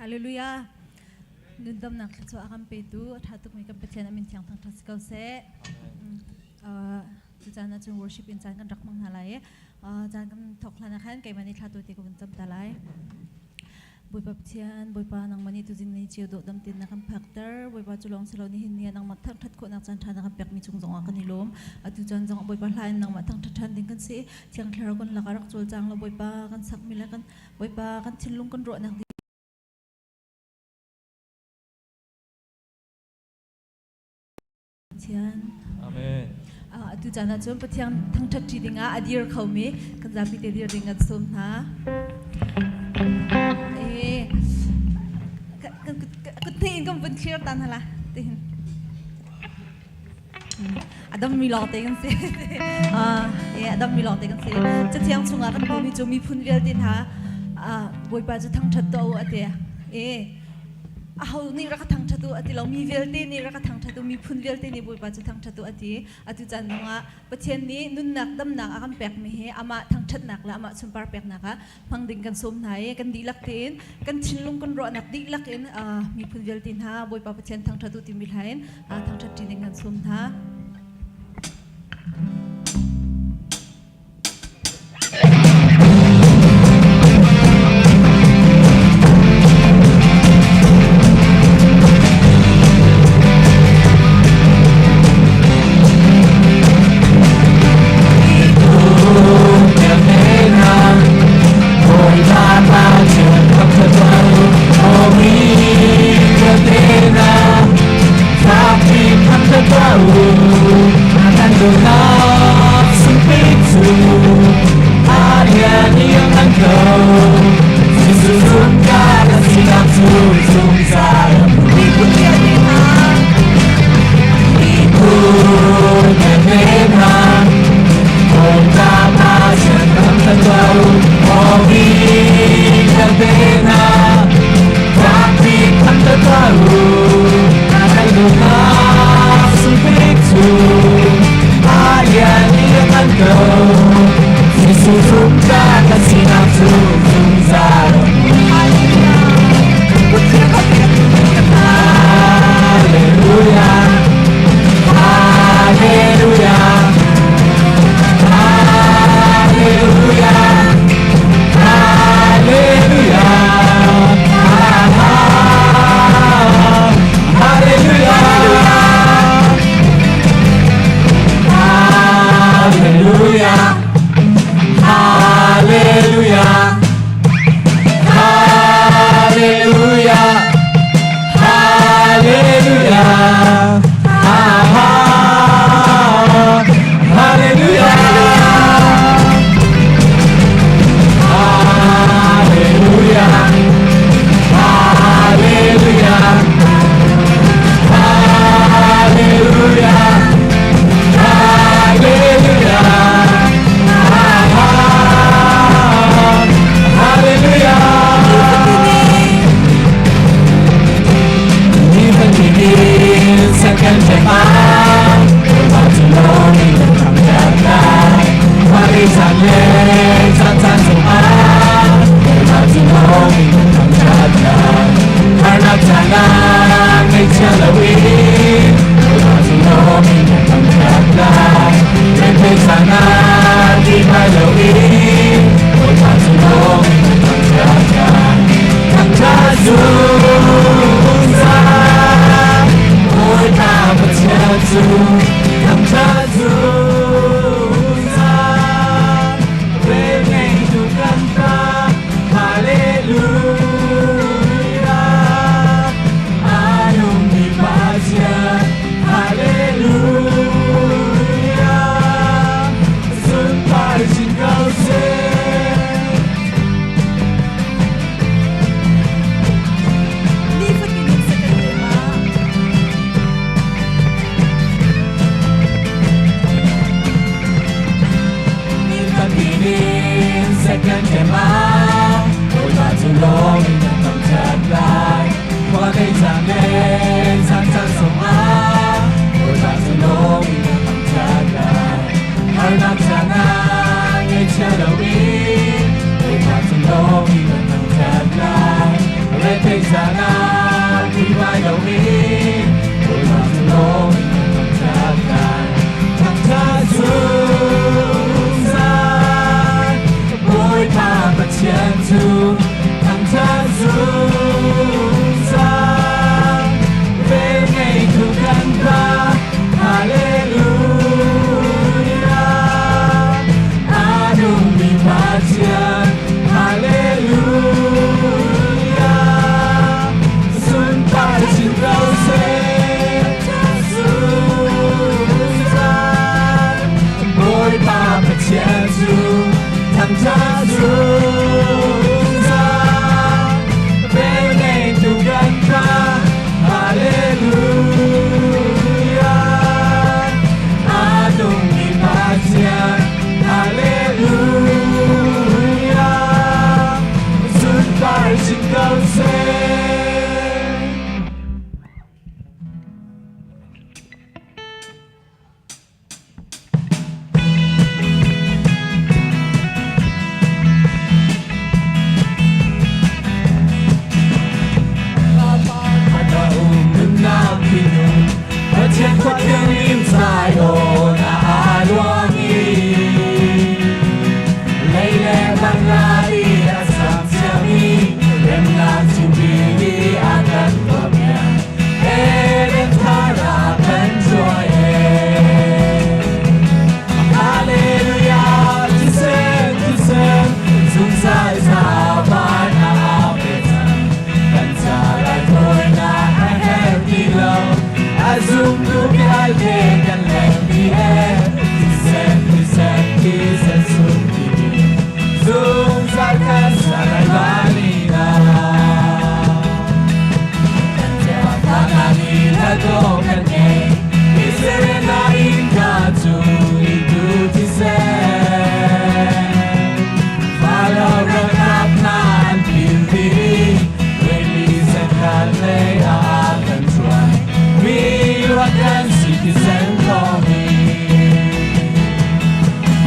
Hallelujah. Nundam nak so akan pedu hatuk mi kan pecah namin tiang tang tasikal se. Jana jeng worship insan kan rak menghalai. Jana kan toklan akan kay mani hatu tiku bentam talai. Boy papcian, boy pa nang mani tu jin ni cio dok dam tin nakam factor, boy pa culong selaw ni hinia nang matang tat ko nak jantan nakam pek mi chung zong akan ilom. Atu jan zong boy pa lain nang matang tatan din kan si tiang klara kon lakarak cul jang lo boy pa kan sak mila kan boy pa kan cilung kan ro nak Amen. Tu jana jom petiang tang tat ti dinga adir khau me kan zapi te dir dinga som ha. Tin kan pun clear tan hala. Tin. Adam milok te kan se. Adam milok te kan se. Jatiang chunga kan bumi jomi phun vel tin ha. Boy pa ju thang that to ate. Ahau ni raka thang thatu ati lo mi velte ni raka thang thatu mi phun velte ni boy pa chu thang thatu ati atu chan nga pathian ni nun nak dam nak akam pek mi he ama thang that nak la ama chumpar pek naka phangding kan som nai kan dilak tin kan chinlung kan ro nak dilak in mi phun veltin ha boy pa pathian thang thatu ti mil hain thang that ti ding kan som tha Hallelujah. mình tôi mang cho lối thằng cha dung gian bôi tha và chiến thu thằng cha dung gian về ngày thu căn ba Hallelujah Adung di majian Hallelujah Sun pai sin rau se Susan Boy pa pa chien su Thằng cha Susan Về ngày tu gan ca Hallelujah Adung di majian Hallelujah Sun pai sin rau se Trên khuất tiếng im dài ồn ào nghi lấy lẽ bằng la đi đã sẵn sàng đi đem lan chim đi akan kopnya đến thả ra bên joy Hallelujah to sen dung sai sa ban áo bên cần trả lại thôi na hết đi lâu Azum tu biar dekan lagi Tisen sunti Zoom zarkan sarai balina Tanani lagokan Iserena inka tu itu tisen Follow rakap nan pildi Release and kale akan try akan citizen kami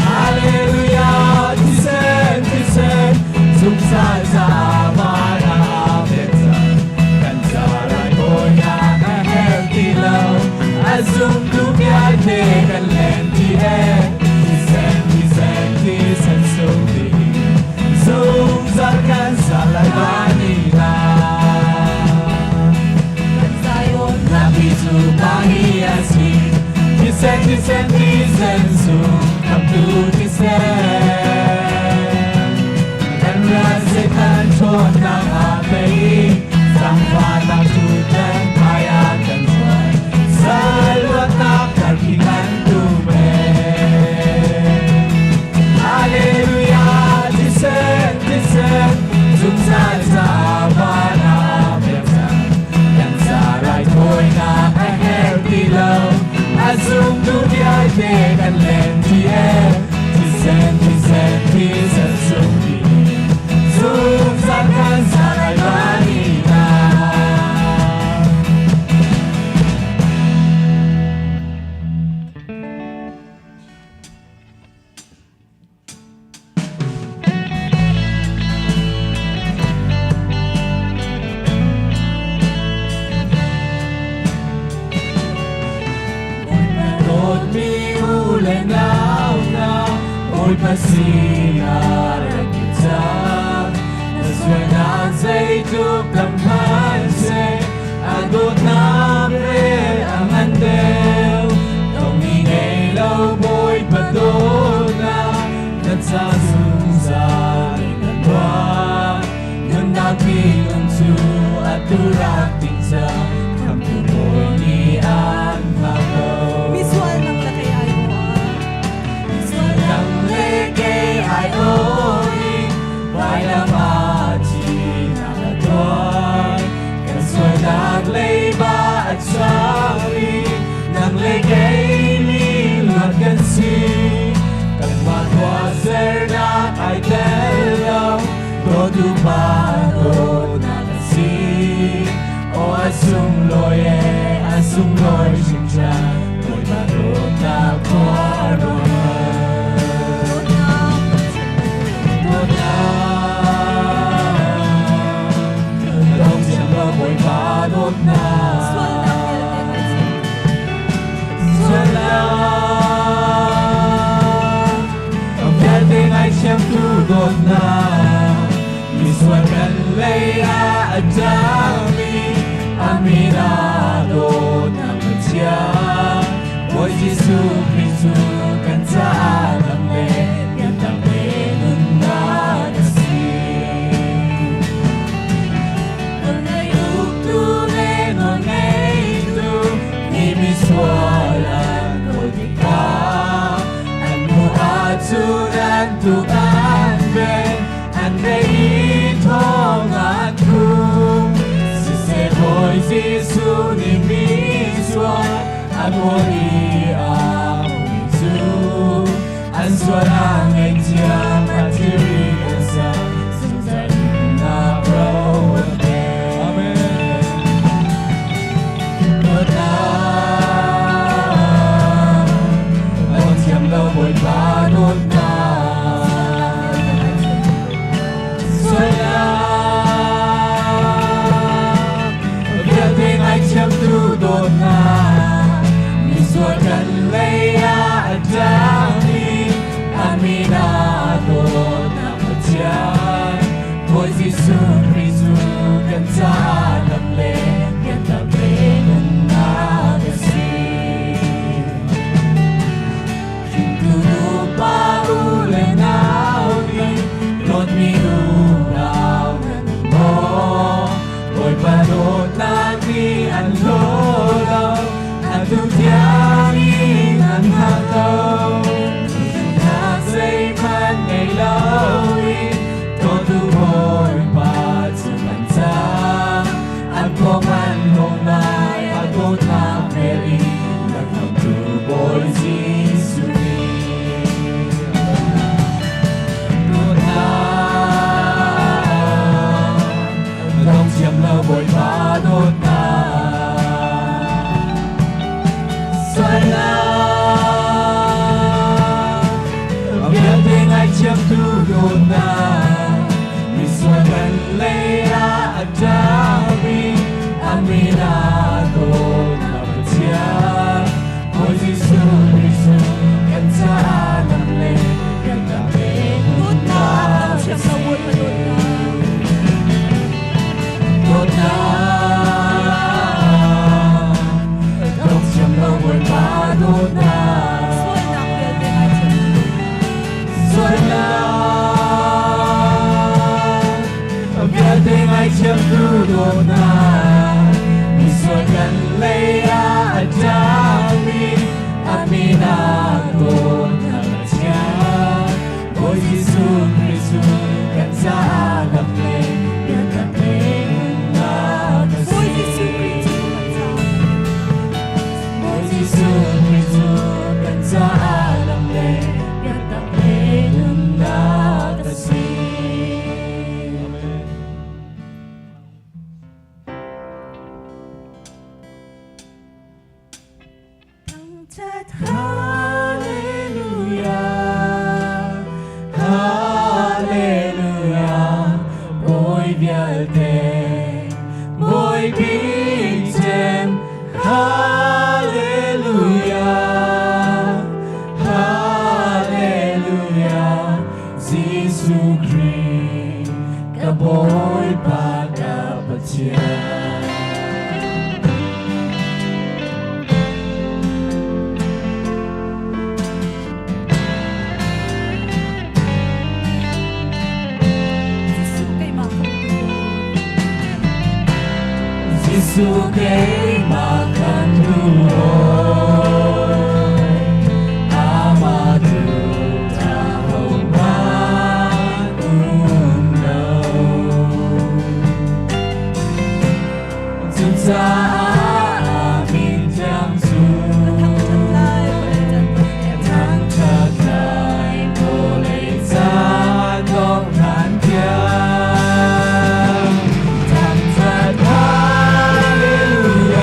Hallelujah tisen Sukses zaman abetan Kan sarai boya healthy low Azum dubiar tekan lenti Tisen sumbi Zoom zarkan salai vanila Nabitu pahiasi Tisen su Come to tisen Dan rasakan tonang api Sang fatang tutan payakan tuan Salwat nakar kinan tumen Hallelujah Tisen Zumzal zaman abetan Dan sarai thôi na healthy low Azum dunia tekan lenti Tisen sumbi Zoom zarkan sarai vanina Ôi pasinar kita Naswanan sa ituk tamhan se Agot na pre ang handel Nung ingaylaw mo'y padona Nagsasunsan inanwa Nung nakilang su at turating sa Kampupoy ni ang hakaw Visual ng lakay ay mo Ai ôi vai la machi na doy kan suy nag lay ba at sawi nang legay ni luat kan si kan matwaser na ay telaw todo paro na kasi Aminado naman siya, Boy Jesus Cristo kan sa alam le, yan tabi nun na nasib. Kung ngayong tunay no ngayon, imiswalan ko di ka, an mo at sunan tuan ben, an itong at kung, Boy Jesus ni miswa ang muli ang Yesus ang suarang ay siyang matirigan sa sundan na prowabe. Amen. Ang siyang lawoy panod na tudod na miswakan leya at dami aminado na matyan Boy Jesus Cristo kan sa alam le yan tabi ng nagasin Hintuno pa ulan na uli Lord minunaw na mo Boy panot natin ang lolaw at tutyarin ang hataw Nasa'y man ngay lawin Tutuhoy pa sa bansa At kuman humay agot na peri Nagpagtuboy si Suri Nagong siyang laboy panot na Siyang tudod na miswakan leya at dami aminado na siya Boy Jesus Cristo kan sa alam le kan dami Good na, ang siyang lawod panod na. Good na ang siyang lawod panod na Ay siyang tudod na miswakan leya at dami aminado na siya Boy Jesus Cristo kan sa alam le yan tabi na Boy Jesus Cristo kan sa Boy Jesus Cristo kan sa alam le yan tabi na kasi Hallelujah, Hallelujah, Boy Vialte, Boy Bigtem, Hallelujah, Hallelujah, Jesus Christ, Kaboy Pagkapatya. Sukay makanduloy Amado taho magunaw Sa amin diyang Katang tatay Kulay sa dong nandiyan Hallelujah,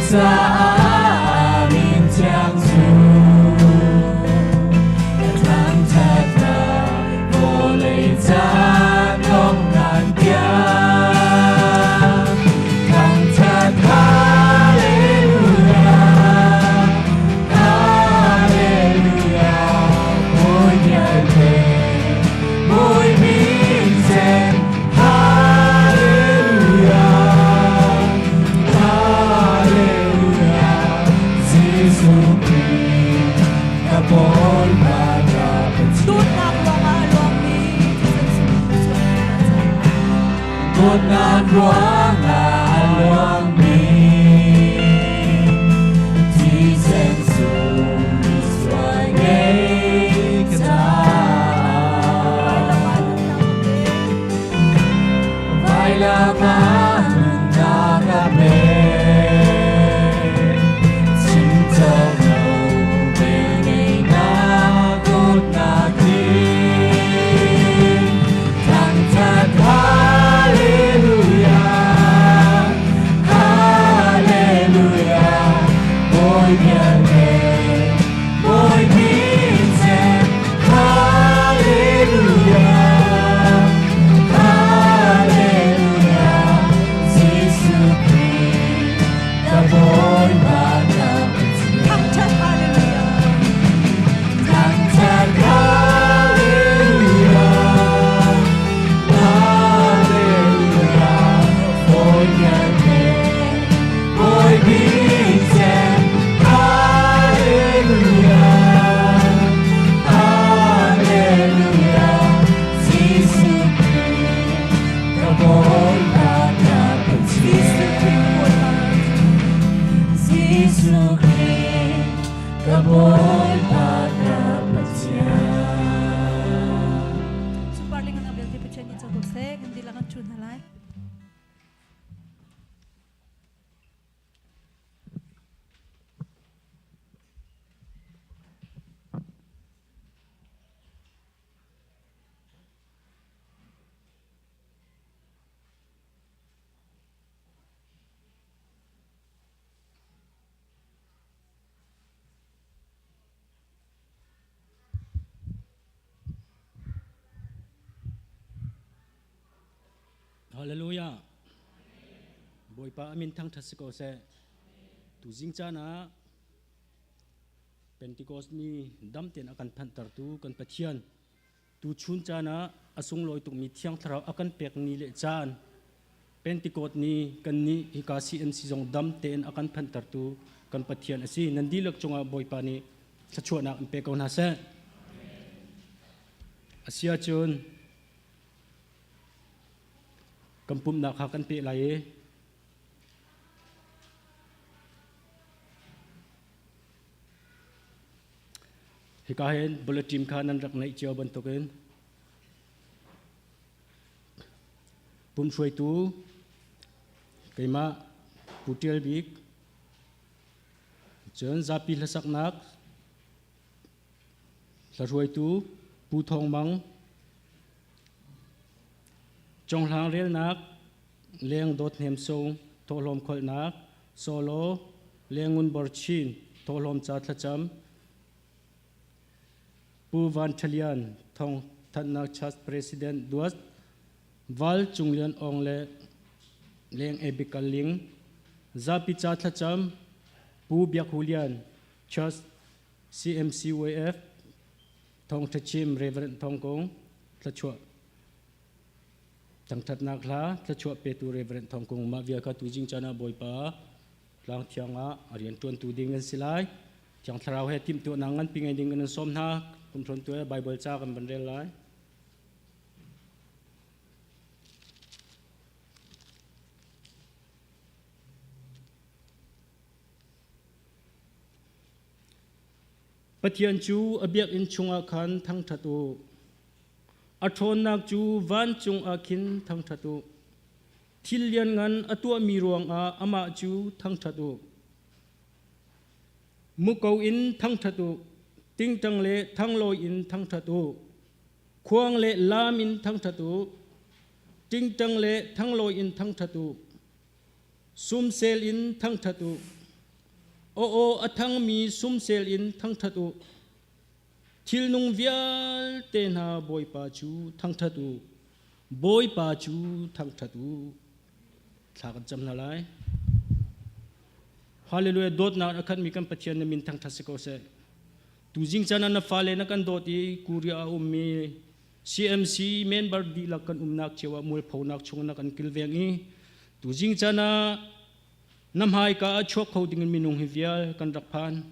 sa amin Chang Su Thang thật là vô lệ cha không ngàn kia Thang thật Hallelujah Hallelujah Mỗi ngày về mỗi bình sen Hallelujah Hallelujah Giêsu Christ kapol magapit Tut na mga along ni Tut na ruang along ni Giêsu Xoay ngay ta Vai laman nagabi Chính châu đầu về ngày nagot natin Thang thật Hallelujah Hallelujah Mỗi miền ngày mỗi bình sen Hallelujah Hallelujah Giêsu Christ kapol magapit Thang chat hallelujah Thang thật Hallelujah Hallelujah Mỗi ngày về mỗi bình sen Hallelujah Hallelujah Giêsu Christ kapol magapit Giêsu Christ kapol magapit Suparling ang abil di pa siya sa tusek, hindi lang ang tune halay. Hallelujah. Boy pa amin thang thasiko se. Tu jingcha na Pentecost ni damten akan phantar tu kan pathian. Tu chun cha na asung loi tuk mi thiang tharau akan pek ni le chan. Pentecost ni kan ni hikasi MC jong damten akan phantar tu kan pathian asi nandi lak chunga boy pa ni sachua na pe ko na se. Asia chun kampum nak hakan pe lai hikahen bulletin khanan rak nai chiao ban token pum shui tu kaima putel bik chen zapi lasak nak la shui tu pu thong mang trong lang rel nak leng dot hem song tholom khol nak solo lengun borchin tholom cha thlacham pu van thalian thong that nak chas president duas wal chunglian ongle leng ebikaling zapi cha thlacham pu biak hulian chas CMCWF thong thachim reverend thong kong thlachua Tang that nak la thlachua pe tu reverend thong kong ma via ka tu jing chana boy pa lang thianga arian tuan tu ding an silai thiang tharau he tim tu nangan pingai ding an som na kum thon tu bible cha kan ban rel lai pathian chu abiak in chunga khan thang thatu athon nak chu van chung akhin thang thatu thilian ngan atua mi ruang a ama chu thang thatu mukau in thang thatu ting tang le thang loi in thang thatu khuang le lam in thang thatu ting tang le thang loi in thang thatu sum sel in thang thatu โอโออทั้งมีซุมเซลอินทั้งทัดุทิลนุงเวียลเตนาบอยปาจูทั้งทัดุบอยปาจูทั้งทัดุสากันจำนาไลฮาเลลูยาโดดนาอคันมีกันปะเทียนมินทั้งทัศกเสตูจิงจานันฟาเลนักันโดดีกูริอาอุมี CMC member di lakan nak cewa mul phonak chung nakan kilvengi tu jing chana namhai ka chok khau dingin minung hivial kan rakphan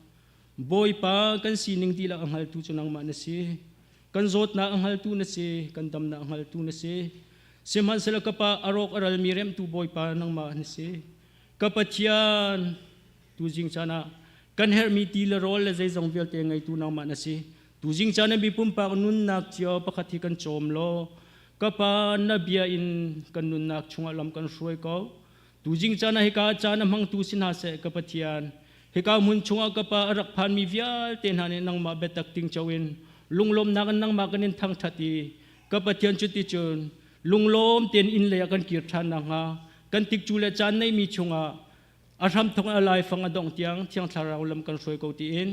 boy pa kan sining di la anghal tu chunang ma na si kan zot na anghal tu na si kan dam na anghal tu na si simhan sela ka pa arok aral mirem tu boy pa nang ma na si kapatian tu jing chana kan her mi ti la rol la zai zong vel te ngai tu nang ma na si tu jing chana bi pum pa nun nak chio pakhathi kan chom lo kapa na bia in kan nun nak chunga lam kan shroi ko tu jing chana he ka chana mang tu sin ha se kapathian he ka mun chunga kapa arak phan mi vial ten hane nang ma betak ting chawin lunglom na kan nang ma kanin thang thati kapathian chuti chun lunglom ten in le kan kir than na nga kan tik chu le chan nei mi chunga aram thong alai fanga dong tiang thiang tharau lam kan shroi ko ti in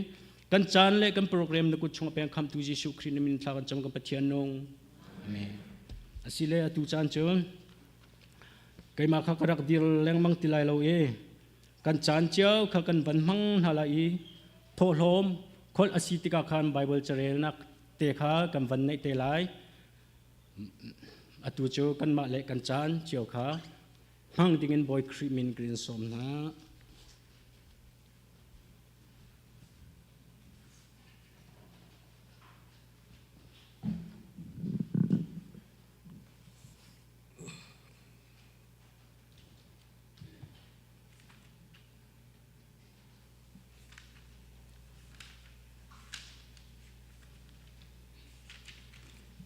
kan chan le kan program na kut chung peng kham tu Jesu Christ min thla kan cham kan pathian nong amen asile atu chan chun kai ma kha karak dir leng mang tilai lo e kan chan chiao kha kan van mang halai tho hlom khol asitika khan bible charel nak te kha kan van nei te lai atu chu kan ma le kan chan chiao kha hang dingin boy krimin green som na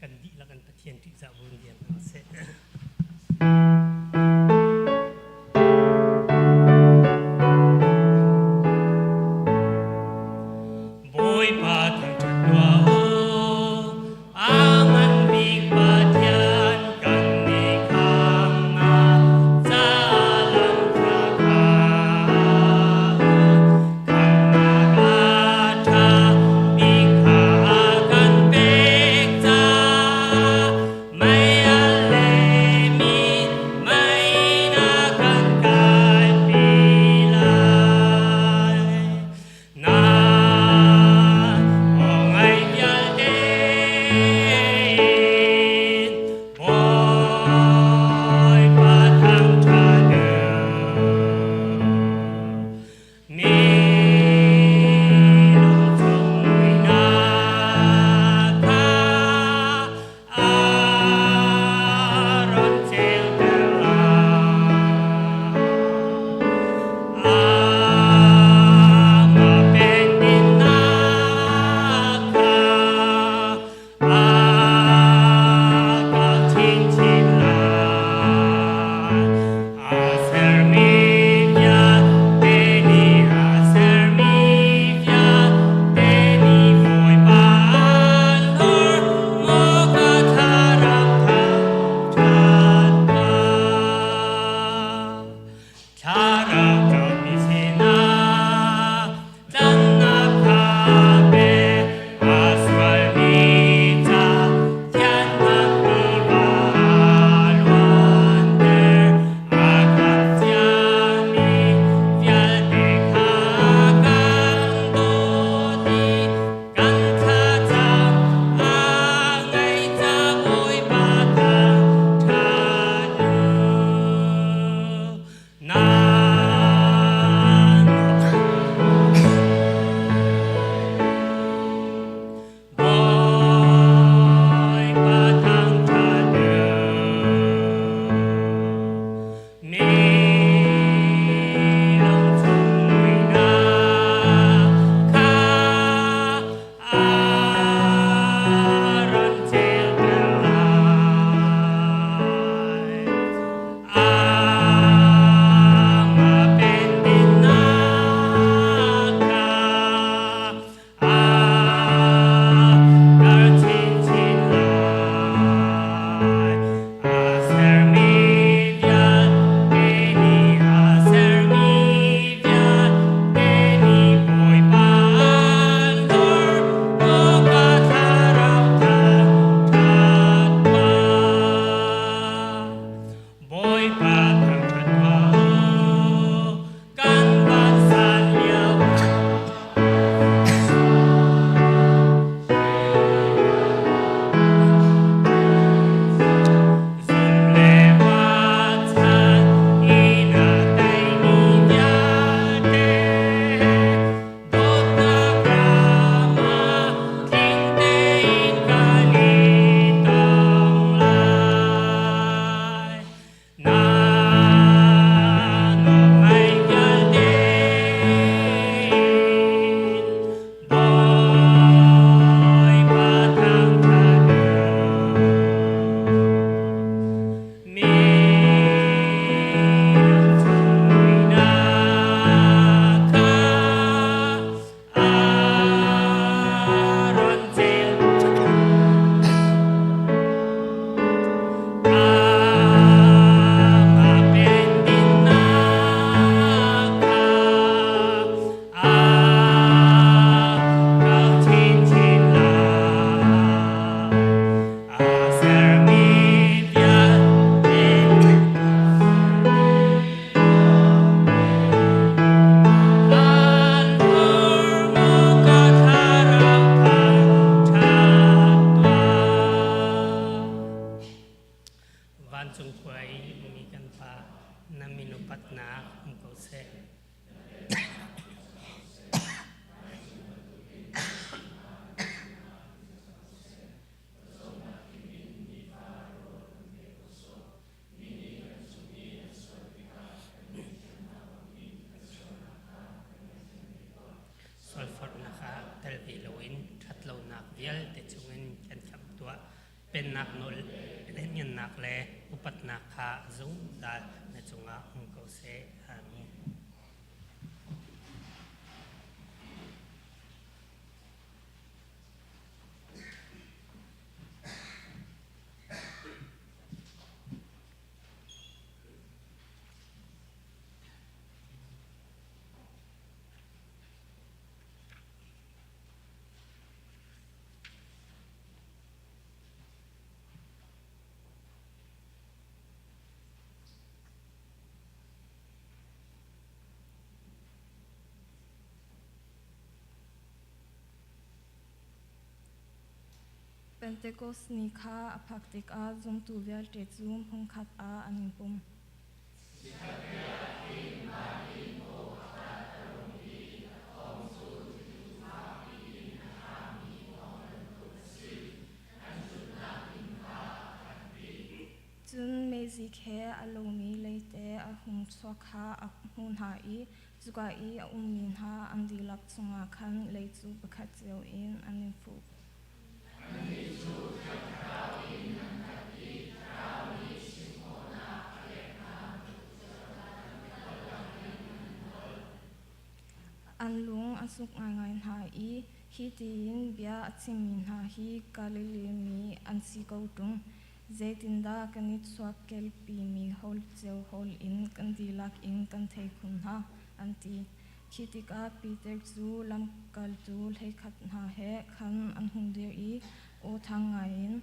กันดิละกันตะเทียนที่จะวนเวียนเอาเสร็จโบยปาทั้งจัดว่าโออามันมีปาเทียนกันมีคำนาจาลังคาคาคันนากาชามีขากันเป็กจาไม่อะไรมีไม่ kwai mi kan pa na minupat na ko se solfor na ka telbiloin katlo nak vial te chungin kan kam tua pen nak nol len yan nak le upat nak ka zung da na chunga ko se ami Pentecost ni kha apaktik a zum tu vial te zum hung khat a anin pum chun mezi khe alomi leite a hung chwa kha a hun ha I zuka I a min ha andilak chunga khan leichu pakhat cheu in anin fu Anlung asuk ngai ha I hi tin bia achimin ha hi Galilee mi ansi ko tung zetinda kanit swak kel pi mi hol cheu hol in kandilak in kan thei khun ha anti khitika Peter chu lam kal chu lei khat na he khan an hung der I o thang ngai in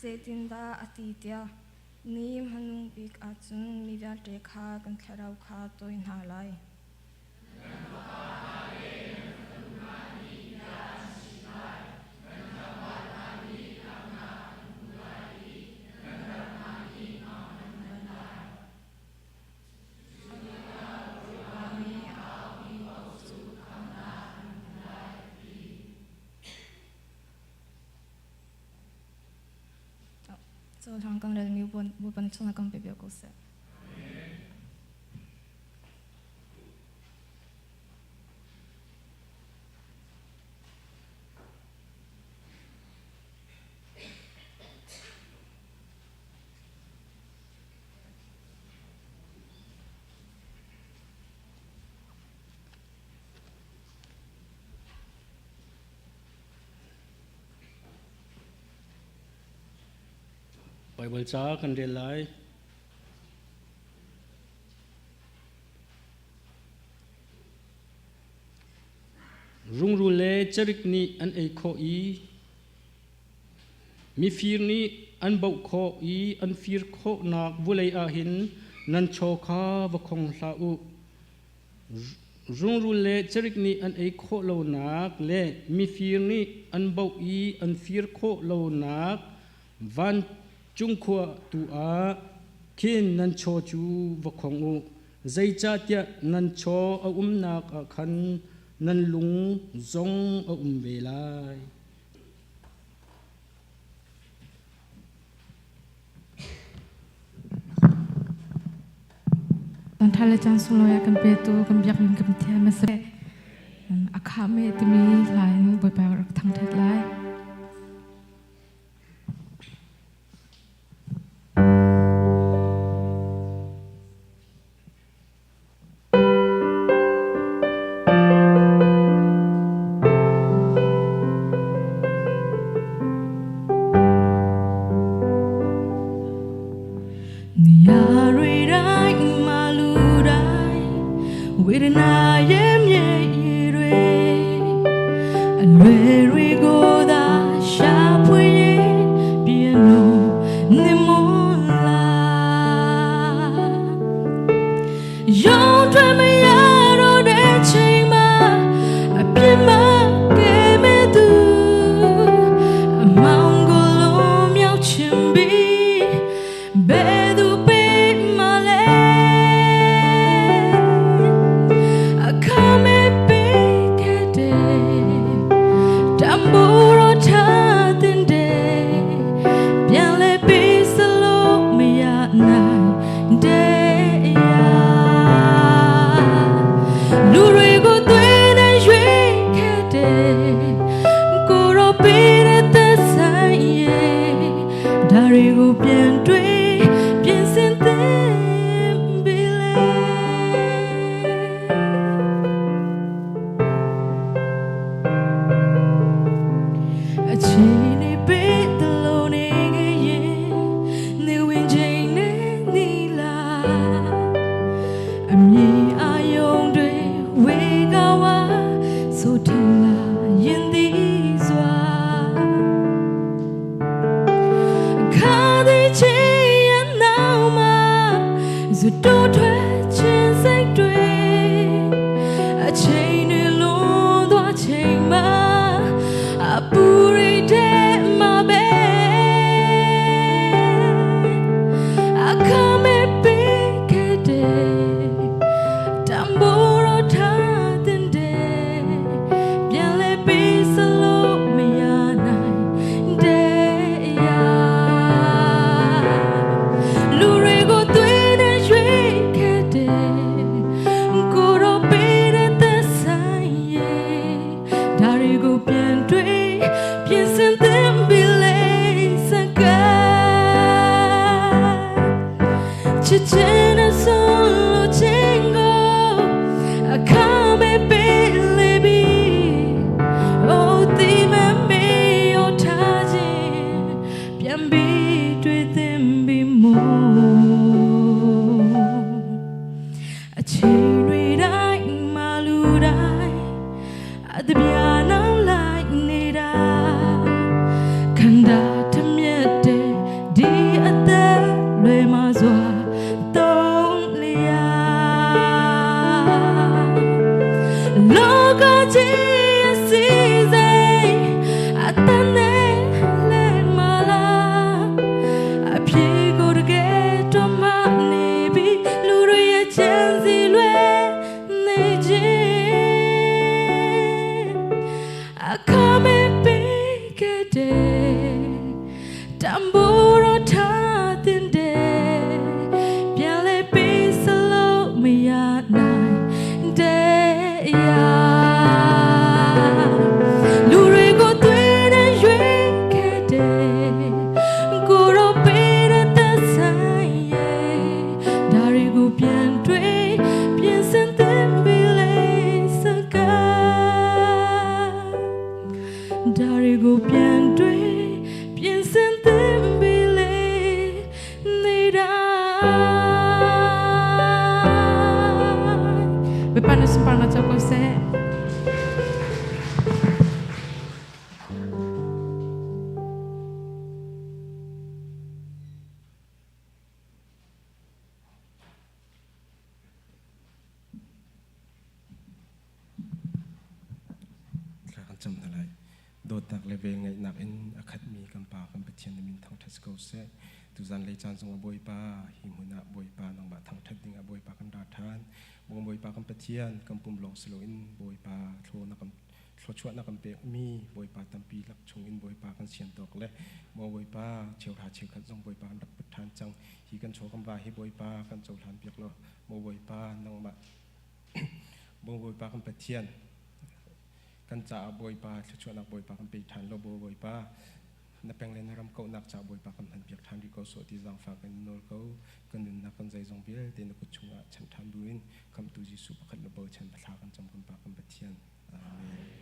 zetinda atitia ni manung bik achun mi vial te kha kan tharau kha toin ha lai So hanggang dal mi bupan chuna kang bebya ko se Bible cha kan re lai rung ru le charik ni an ei kho I mi fir ni an bau kho I an fir kho nak vulei a hin nan cho kha va khong hla u rung ru le charik ni an ei kho lo nak le mi fir ni an bau I an fir kho lo nak van chung khua tu a khin nan cho chu va khong u zai cha tia nan cho a nak a khan nan lung zong a ve lai tan thala chan suloya kan pe tu kan biak min kan thia ma se akha me ti mi lai boi pa thang that lai With an eye, yeah, yeah, yeah, Berigoda Shapuye Piano Nimula Young Dremayaro de Chima Apima Kemedu Amangolum Yao Chimbi Bedu Pe Male Akame Pekede Tamburo Tatinde Biale Pisalo Miyana Deya Lurigo Twene Jwekede Kuro Pire Tasaye Darigo Pientwe Piensente Bile Chini Betalone New Jane Nila Ami Ayondre Wegawa Sotala Yindizwa Kadi Chia Nauma Zudo Twe Chin Sai Twe A chain alone do a chain ma A puri de ma be A come pekede Tamburo tatinde Biale pisalo miyana deya Lurigo twine jwekede Kuro pire tasaye Darigo pientwe Piensente bile saka Chichena solo chengo Akame belebi O time me o taji Piambi twithimbi mo A chinri dai malurai Adbiana like nida Kanda tamyete di ate le mazwa don't lia Loga ji asize atane le mala Apiego de to manibi luru ye chenzi lwe neje Akame pekede Tamburo tatinde Biale pisalo miyana deya Lurigo twene jwekede Guro pire tasaye Darigo pientwe Piensente bile saka Darigo pientwe Piensente bile nida Bepano sempana choko se Kan cham thalai do tak level ngai nak in academy kan pa kan pathian min thang thas ko se tu zan le chan song boy pa himuna boy pa nang ba thang that ding a boy pa kan da than mong boy pa kan pathian kan pum long slo in boy pa thlo na kan thlo chhuat na kan pe mi boy pa tampi lak chung in boy pa kan sian tok le mo boy pa cheu tha cheu khan song boy pa dak put than chang hi kan cho kan ba hi boy pa kan chau than piak lo mo boy pa nang ba mo boy pa kan pathian kan cha boy pa chhuat nak boy pa kan pe than lo boy pa na peng len ram ko nak cha boy pa kan han piak than ri ko so ti jang fa kan nol ko kan nun na kan zai jong bial te na ku chunga chan tham buin kam tu ji su pakhat lo bo chan patha kan cham kan pa kan pathian amen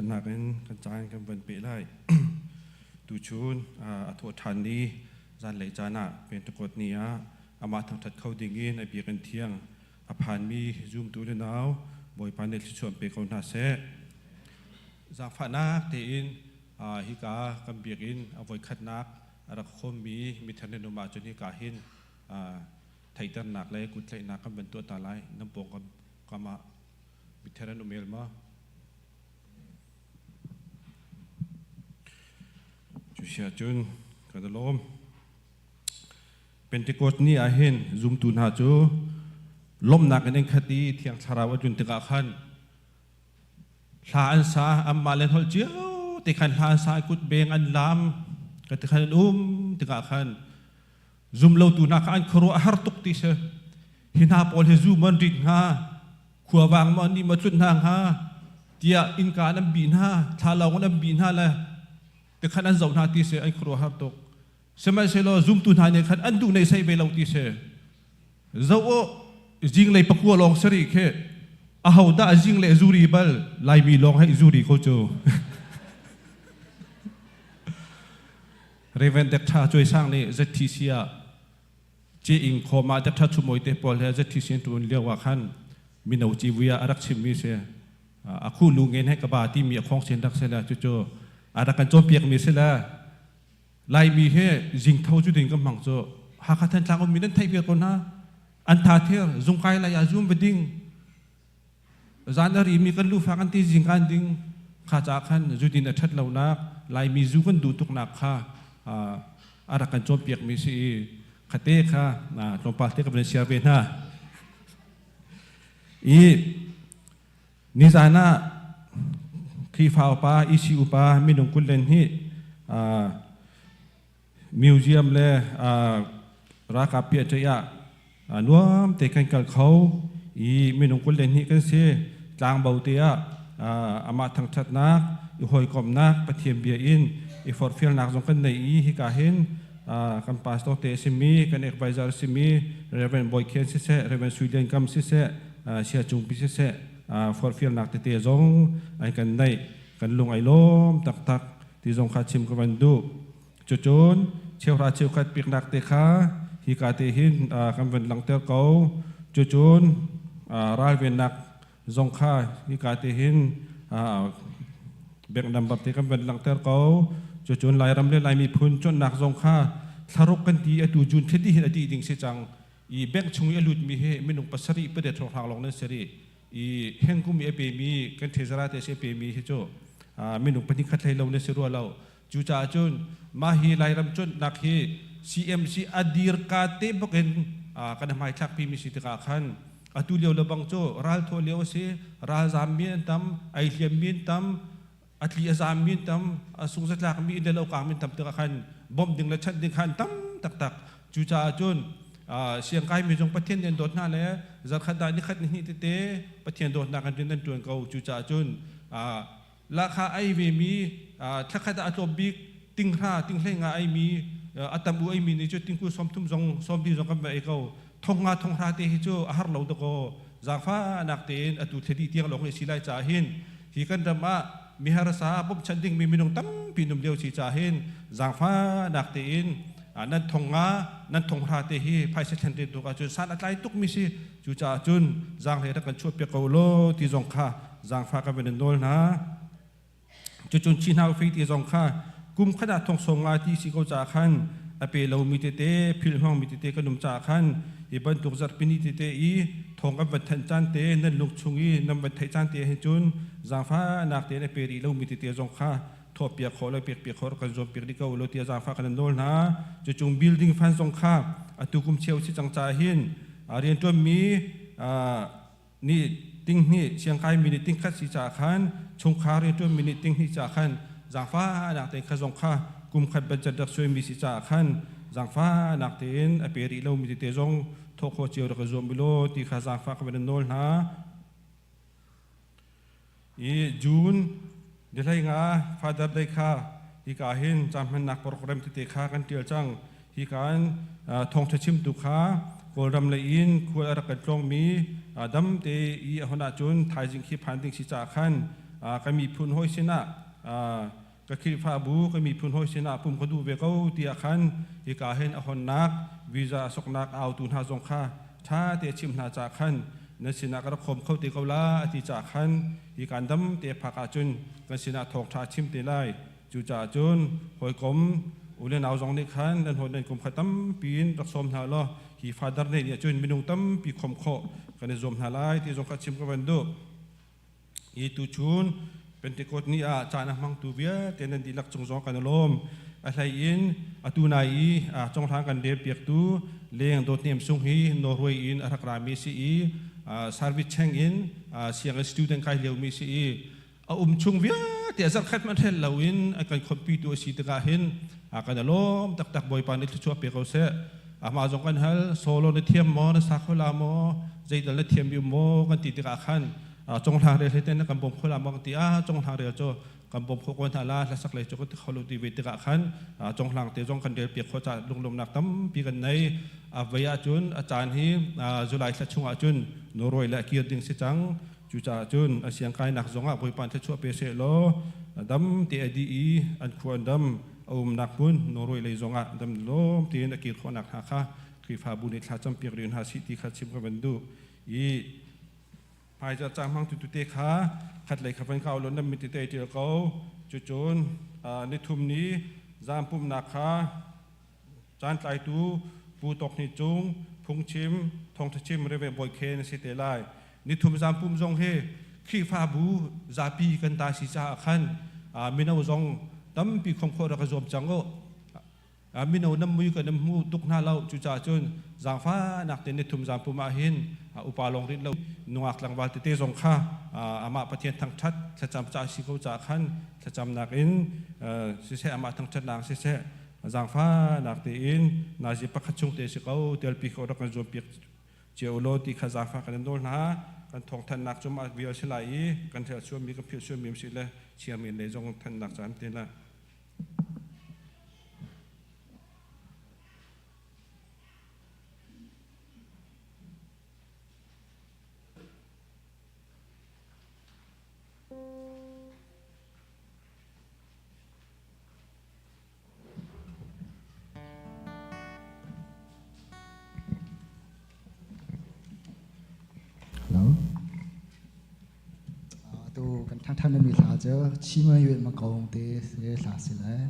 ขันนักนั้นกันจานกันเป็นเปไล่ ตูชูนอโททันนี้จานไหลจานะเป็นตะกดนี้อามาทางทัดเข้าดิ่งในปีกันเที่ยงอภานมีจุ่มตัวเดนาวบอยปานเนชิชวนเปเขาหน้าเสจากฝันนักเตียนฮิกากำเบียกินเอาไว้ขัดนักรักคมมีทันเดนมาจนฮิกาหินไทยตันนักเลยกุศลนักกำเป็นตัวตาไลน้ำปองกำมามีทันเดนเมลมาจุเชียจุนกันลมเป็นติโกสนี่อาเห็นซุมตุนหาจูล้มหนักในคดีเที่ยงสารวัตรจุนติกาขันลาอันซาอัมมาเลนฮอลเจียวติขันลาอันซากุดเบงอันลามกติขันติกาขันซุมเลวตุนักอันครัวฮาร์ตุกติเสหินาปอลเฮซูมันริงฮาขัววางมันนี่มาจุดนางฮาเดียอินกานัมบินฮาทาลาวนัมบินฮาเลยติขันอันเจ้าหน้าที่เสอันครัวฮาร์ตุกสมัยเสลอซุมตุนหาเนี่ยขันอันดูในไซเบลาวติเสเจ้าจิงเลยปักวัวลองสริเคอาหูด่าจิงเลยจูรีบัลไลมีลองให้จูรีเขาโจเรเวนเด็กท่าช่วยสร้างนี่จะทีเสียเจอิงขอมาเด็กท่าชุมวยเตปอลเลยจะทีเสียตัวเรียกว่าขันมินเอาจีวิยาอารักชิมมิเสอาคู่ลุงเงินให้กับบาที่มีของเสียนดักเสละโจอารักกันโจมเปียกมิเสละไลมีให้จิงเท่าจุดดิ่งกับมังโจหากท่านทางมีนั่นไทยเปียกคนนะอันท่าเทียร์จงไกลลายาจุ่มไปดิ่งจานดารีมีกันลูกฟังกันที่จิงกันดิ่งข้าจากขันจุดดินอัดเหล่านักลายมีจุกันดูตุกนักข้าอารักกันโจมเปียกมีสีขัดเตะข้าตรงปากเตะกับเรเซียเวน่านิจานะคีฟ้าอุปาอิชิอุปามีนงกุลเลนที่มิวเซียมเลยรักอาเปียเจียนัวแต่กันกับเขาไม่นงกุลเลนนี่กันเสียจางเบาเตียอามาทางชัดนักหอยกอมนักปะเทียมเบียอินฟอร์ฟิลนักจงกันในฮิกาเห็นกันพาสโตเตซิมีกันเอกไบซาร์ซิมีเรเวนบอยเคนซิเซเรเวนสวีเดนกัมซิเซเชียจุงพิซิเซฟอร์ฟิลนักเตจงไอกันในกันลงไอล้มตักที่จงขาดชิมกันดูจุดจนเชี่ยวราเชี่ยวขัดปีกนักเตะฮิกาเตหินคำเป็นหลังเตอร์เกาจุจนรายเวนักจงค่าฮิกาเตหินเบ่งนำบับเตคำเป็นหลังเตอร์เกาจุจนลายรำเลียลายมีพุนจนหนักจงค่าทารกกันดีอดูจุนเทดีหินอดีดิ่งเสียจังเบ่งชงอลุดมีเฮไม่นุ่งปัสรีประเดี๋ยวทางลงนั่นเสรีเฮงกุมีเอเปมีกันเทซาราเตเสเปมีเฮโจไม่นุ่งปนิคัดให้เราในเสรัวเราจูจ่าจนมาฮีลายรำจนนักเฮCMC adir kate bukan kada mai thak pi mi sitika khan atu leo labang cho ral tho leo se ral zamien tam ai liamien tam atli azamien tam asung sa tlak mi indelo ka min tam tika khan bom ding la chat ding khan tam tak tak chu cha chun siang kai mi jong pathian yen dot na le zar khada ni khat ni te pathian dot na kan din nan tuan kau chu cha chun la kha ai ve mi thak khada atobik ting ra ting hlenga ai miอาตมาไอมีนี่จุดทิ้งกูซ้อมทุ่มจงซ้อมดีจงกันไปก็ทงงาทงราเตหิจูอาหารเหล่าตะโกจากฟ้านักเตนอตุเทดีเตียงหลงในสิไลจ่าหินที่กันดำมามีฮาราซาปุ๊บฉันดิ้งมีมินงตั้มปีนุ่มเดียวสิจ่าหินจากฟ้านักเตนนั่นทงงานั่นทงราเตหิภายเสถียรตัวกันจนสารอะไรตุกมิสิจูจ่าจุนจางเหตุกันช่วยเปียกโลที่จงข้าจางฟ้ากันเป็นโนลนะจุนชินาฟิที่จงข้ากุมขนาดทองสงอาที่สิเขาจ่าขันอเปเรามีเตเตพิลห้องมีเตเตขนมจ่าขันอีบันตุกจัดปินิเตเตอีทองกับบันทันจานเตนั่นลูกชงอีนำบันไทจานเตให้จุนจางฟ้านักเตอเปรีเรามีเตเตจงข้าทอเปียกขอเลยเปียกขอกันจงเปียกดิเกาเราเตียจางฟ้ากันโนลนะจะจงบิลดิ้งฟันจงข้าอตุกุมเชียวสิจังจ่าหินเรียนตัวมีนี่ติ้งนี่เชียงคายมีนี่ติ้งคัดสิจ่าขันชงข้าเรียนตัวมีนี่ติ้งนี่จ่าขันจางฟ้านักเตนขจงข้ากุมขัดบัญจัดดักช่วยมีสิจ่าขันจางฟ้านักเตนอเปรีเรามีเตจงทกโคเจียวดักจงบิโลที่ข้าจางฟ้ากันเป็นโนลนะจูนเดี๋ยวไงฟาดได้ข้าที่กาเห็นจำมันนักโปรแกรมที่เตะข้ากันเตียวจังที่การทองชิมตุข้าโกลรำเลยอินควรรักกันตรงมีดำเตอีหนาจูนไทยจิงคีพันติงสิจ่าขัน ก็มีพุนห้อยสินะก็คิดฟ้าบูก็มีพุนห้อยสินะปุ่มก็ดูเวก้าที่อาคันที่กาเห็นอหอนนักวีซ่าสกนักเอาตุนหาจงค่าถ้าเตชิมนาจากขันนสินะกระคมเข้าตีเกาลาที่จากขันที่การดำเตะผักอาจุนกันสินะทอกชาชิมเตไลจูจ่าจุนหอยกลมอุเลนเอาจงในขันดันหอยเดินกลมขัดตั้มปีนรักสมนาล้อฮีฟาดาร์เนี่ยจุนมินุงตั้มปีคมโคกันในจมนาไลที่จงขัดชิมกันวันดูอีตูชุนเป็นที่กดนี้จานะมังตูเบียเตนันดีลักจงจงกันลมอะไรอินตูนายจงทางกันเดียบเปียกตูเลี้ยงโดดเนียมสุงฮีนอร์เวย์อินอารักรามิซีสารวิเชงอินเสียงสตูดิโอใครเลี้ยวมิซีชุงเวียเตียสักขัดมันเห็นลาวินการคอมพิวเตอร์สีตะกาหินกันลมตักบอยปานิทุชัวเปียกเอาเสมาจงกันฮัลโซโลนเทียมมอนะสักคนละมอใจดันเทียมบิวมอกันติดตะกาขันจงทางเรือเต้นกันบ่มคนละมองตีจงทางเรือโจกันบ่มคนวันทาราและสักเลยโจก็เขาลุดีเวติกะขันจงทางเตจงกันเดือเปียกเขาจะลงลมหนักตั้มปีกันในวิยาจุนอาจารย์ฮีจุลัยสัชงอาจุนโนรวยและเกียรติงสิจังจูจ่าจุนเสียงกายหนักจงอ่ะบริปานเทชัวเปเสโลดำตีดีอันควรดำหนักบุญโนรวยเลยจงอ่ะดำล้มตีนักเกียรติคนหนักหาค่ะคือฟาบุญในทาจำเปียกเรียนหาสิทธิขัดชิมกันดูภายจะจำมังตุเตขาขัดเลยขับเป็นข้าวล้นน้ำมิติเตยเดียวเขาจุนในทุ่มนี้จามปุ่มนักขาจานไตตูปูตกนิจุงพุงชิมทองชิมเรเวบอยเคนสิเตไลนิทุ่มจามปุ่มจงเฮขี้ฟ้าบูจาปีกันตาสิจ่าขันมินาวจงตั้มปีคงโคระกระจมจังโกมินาวน้ำมือกับน้ำมูตุกหน้าเราจุจ่าจุนจางฟ้านักเตนิทุ่มจามปุ่มอาหินอุปาลงริดเราหนัวกลางวันเตจงข้าอามาประเทศทางชัดจะจำจ่าสิเขาจ่าขันจะจำนักอินสิเสอามาทางชัดนางสิเสจางฟ้านักเตอินนาจิปักขจุงเตสิเขาเดลปีเขาดักจมเปียกเจียวโลติขจางฟ้ากันโดนนะกันทองทันนักจมวิวสิไลกันเถอะช่วยมีกับผิวช่วยมีมสิเลเชียร์มีเลยจงทันนักจามเตละท่านมีสาเจอชิมอยู่มากองเตะเสียสาสิเลย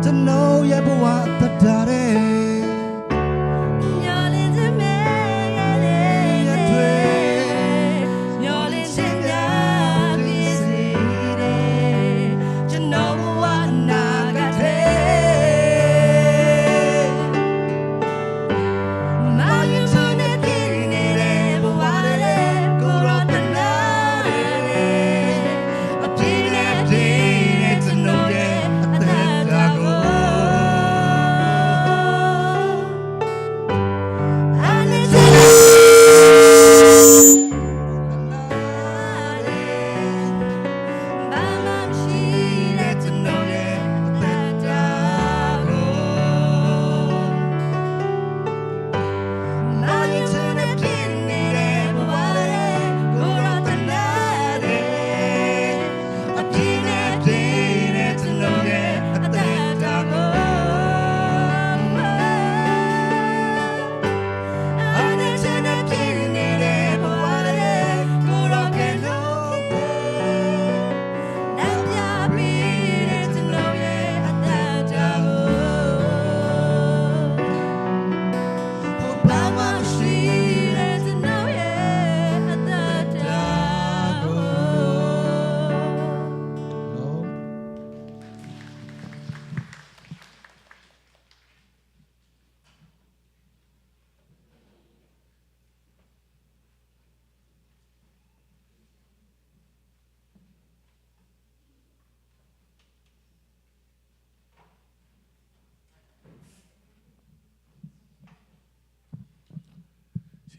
to know ya buat tadare Nyolin jeme ya twe Nyolin jenya bisire Janowa nagate Mayu tune kinire buware kurotanare Apine dine to know ya atatago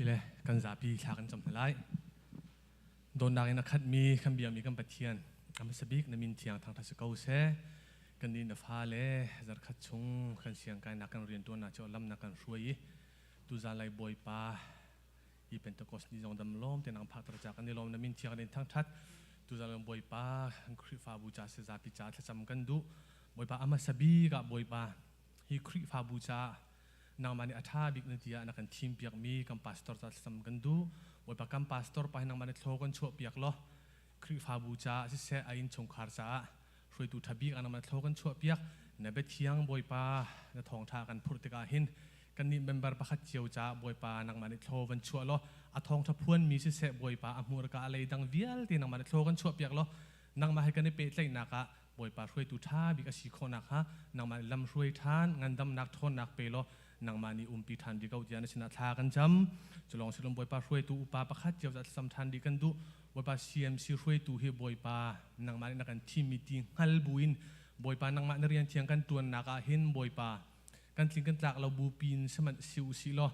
สิเลยกันจะปีชากันจำทลายโดนนักนักขัดมีคำเบียมีคำปะเทียนคำสบิกนมินเทียงทางทัศกาวเสกันดินฟ้าเล่จะขัดชงกันเสียงกายนักการเรียนตัวนักเจ้าลำนักการช่วยตุจาไลบอยปาอีเป็นตะกสนิจงดำล้อมแต่นังพักตระจากกันในลมนมินเทียงกันทั้งทัดตุจาไลบอยปาคริฟาบูจาเสจาปิจาทจำกันดูบอยปาอามาสบิกับบอยปาฮีคริฟาบูจานางมันอัฐาบิกนดียนักทีมเปียกมีกัมพาสตอร์จัดสมกันดูวันปะกัมพาสตอร์ไปนางมันโลกันชั่วเปียกล้อคริฟาบูจาสิเสออินชงคาร์จ้าช่วยดูทับบิกนางมันโลกันชั่วเปียกในเบทียงบอยปาในทองทากันพูดติกาหินกันนี่เมมเบอร์ประคัดเจียวจ้าบอยปานางมันโลกันชั่วล้ออัทองทับพวนมีสิเสบอยปาอมูรกาอะไรดังเวียลที่นางมันโลกันชั่วเปียกล้อนางมาให้กันในเปรตเลยนักะบอยปาช่วยดูท่าบิกอาศิโคนักฮะนางมันลำช่วยทานงานดำนักทนนักเปรล้อนางมานีปีทันดีเกาเดียนชนะทากันจำจะลองสิลมบอยปาช่วยตูอุปาประคัดเจียวจะสำทันดีกันดูบอยปาCMCช่วยตูเฮบอยปานางมานีนักกันทีมมีติ้งฮัลบุอินบอยปานางมาเรียนเทียงกันตัวนักเห็นบอยปากันทิ้งกันจากเราบูปีนสมันสิวสิล้อ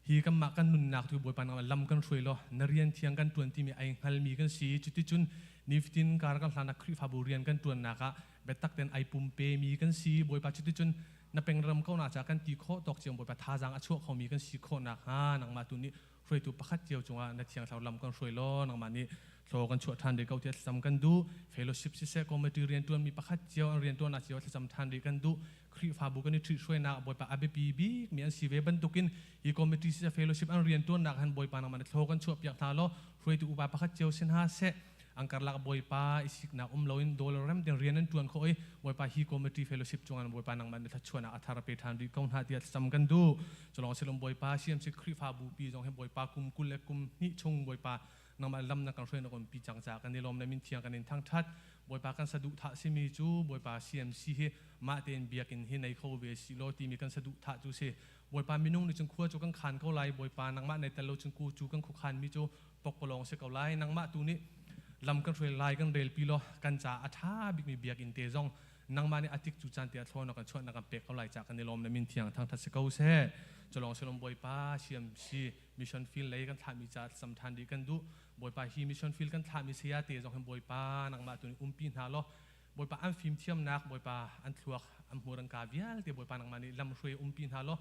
ฮีกันมากันนุนนักที่บอยปานางมาลำกันช่วยล้อนเรียนเทียงกันตัวที่มีไอ้ฮัลมีกันสีจุดที่จุนนิฟตินการกันพลานักคริฟาบูเรียนกันตัวนักเบตักเต็นไอปุ่มเปมีกันสีบอยปาจุดที่จุนนับเป็นรำเขาหน้าจากกันตีโคตกเจียงบอยปะท่าจังอาช่วเขามีกันสีโคนักฮะนังมาตุนี้ช่วยตัวประคัดเจียวจงอ่ะนักเทียงเราลำกันช่วยล้อนังมานี่โชว์กันช่วยทันเด็กเขาเทียมซ้ำกันดูเฟลโลชิพซิเซ่คอมเมดี้เรียนตัวมีประคัดเจียวเรียนตัวนักเจียวซ้ำทันเด็กกันดูคริฟาบุกันนี่ช่วยนักบอยปะอาเบปีบีมีอันสีเวบันตุกินอีคอมเมดี้ซิเซ่เฟลโลชิพอันเรียนตัวนักหันบอยปะนังมานี่โชว์กันช่วยเปียกท่าล้อช่วยตัวอุปประคัดเจียวเส้นห้าเซ่อังการลักบอยปาอิสิกนักลอยน์ดอลลาร์เต็มเรียนนั้นตัวนั้นเขาบอยปาฮีคอมเมดี้เฟลโลชิพจงอันบอยปานังมันทัชชวนะอัธารเปทันดีกองหาเดียซ้ำกันดูจะลองเสลมบอยปาCMCคริฟาบุปีจงให้บอยปาคุมกุลเล็กคุมนิชงบอยปานังมาลำนักการช่วยนักคนปีจังจากกันในลมในมินเทียงกันในทั้งทัดบอยปากันสะดุท่าซิมีจูบอยปาCMCเฮมาเต็นเบียกินเฮในเขาเวสิโลตีมีกันสะดุท่าจูเซบอยปามินุ่งในจังขั้วจูกังขันเขาไล่บอยปานังมาในแต่โลจังกูจูกังขุขันมีจูปกปลองเสกเอาไล่นังมาตัวนี้ลำกันช่วยไล่กันเรลปีโลกันจ่าอัฐาบิกมีเบียกินเตจงนังมาในอาทิตย์จุจันเตียทอนกันช่วยนักการเปกเขาไล่จากกันในลมในมินเทียงทางทัศกาวเซ่จะลองเสลมบอยปาCMCมิชชั่นฟิลไล่กันทามีจัดสำทันดีกันดูบอยปาฮีมิชชั่นฟิลกันทามีเสียเตจงให้บอยปานังมาตัวนี้ปีนหาล้อบอยปาอันฟิล์มเทียมนักบอยปาอันทวกอันหัวรังกาเวียลเตบอยปานังมาในลำช่วยปีนหาล้อ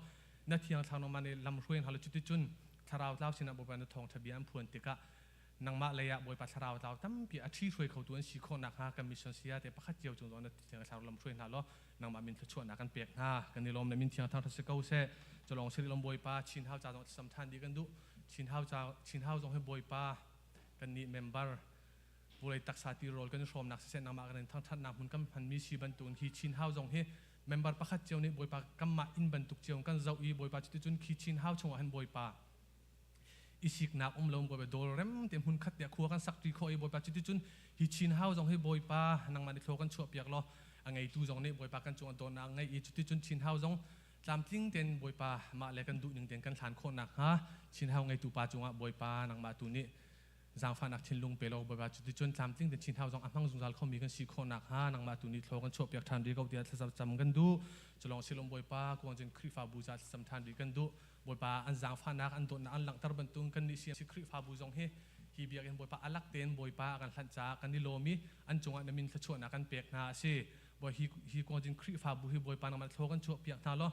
นาเทียงทางนังมาในลำช่วยหาล้อจุดที่จุนทาราวเล่าสินะบอยปาในทองทะเบียนพวนติกะนังมาเลยอะบอยปาทาราวเล่าตั้มปีอาชีพช่วยเขาตัวนี้คนนักฮะกันมิชชั่นเสียแต่ประคัดเจียวจงตอนนั้นเทียงทางลำช่วยหาล้อนางมามินชวนนักกันเปียกหน้ากันในลมในมินเทียงทางทัศกาวเซ่จะลองเสด็จลมบอยปาชินเท้าจ่าสำคัญดีกันดูชินเท้าจงให้บอยปากันนี่เมมเบอร์บุรีตักษาตีโรลกันชมนักเส้นนางมากันทั้งท่านนำหุ่นกันพันมีชีบันตุนที่ชินเท้าจงให้ member pakhat chiu ni boipa kamma in ban tuk chiu kan zau i boipa chu chun khi chin hau chunga han boipa isik nak lom boipa dol rem tem hun khat ya khuwa kan sak tri kho i boipa chu chun hi chin hau jong hi boipa nang mani thlo kan chu piak lo angai tu jong ni boipa kan chu don na ngai i chu chun chin hau jong tlam ting ten boipa ma le kan du ning ten kan than kho nak ha chin hau ngai tu pa chunga boipa nang ma tu ni giang pha nak thin lung pe lo boipa chu chun tlam ting ten chin hau jong amang jung zal kho mi kan si kho nak ha nang ma tu ni thlo kan chu piak than ri ko tia thla cham kan du cholong silom boipa kuang jin khri fa bu za sam than ri kan du boipa an giang pha nak an don na an lang tar ban tung kan ni si khri fa bu jong he hi biak en boipa alak ten boipa kan hlan cha kan ni lomi an chunga namin thla chhuana kan pek na si boy hi kuang jin khri fa bu hi boipa nang ma thlo kan chu piak tha lo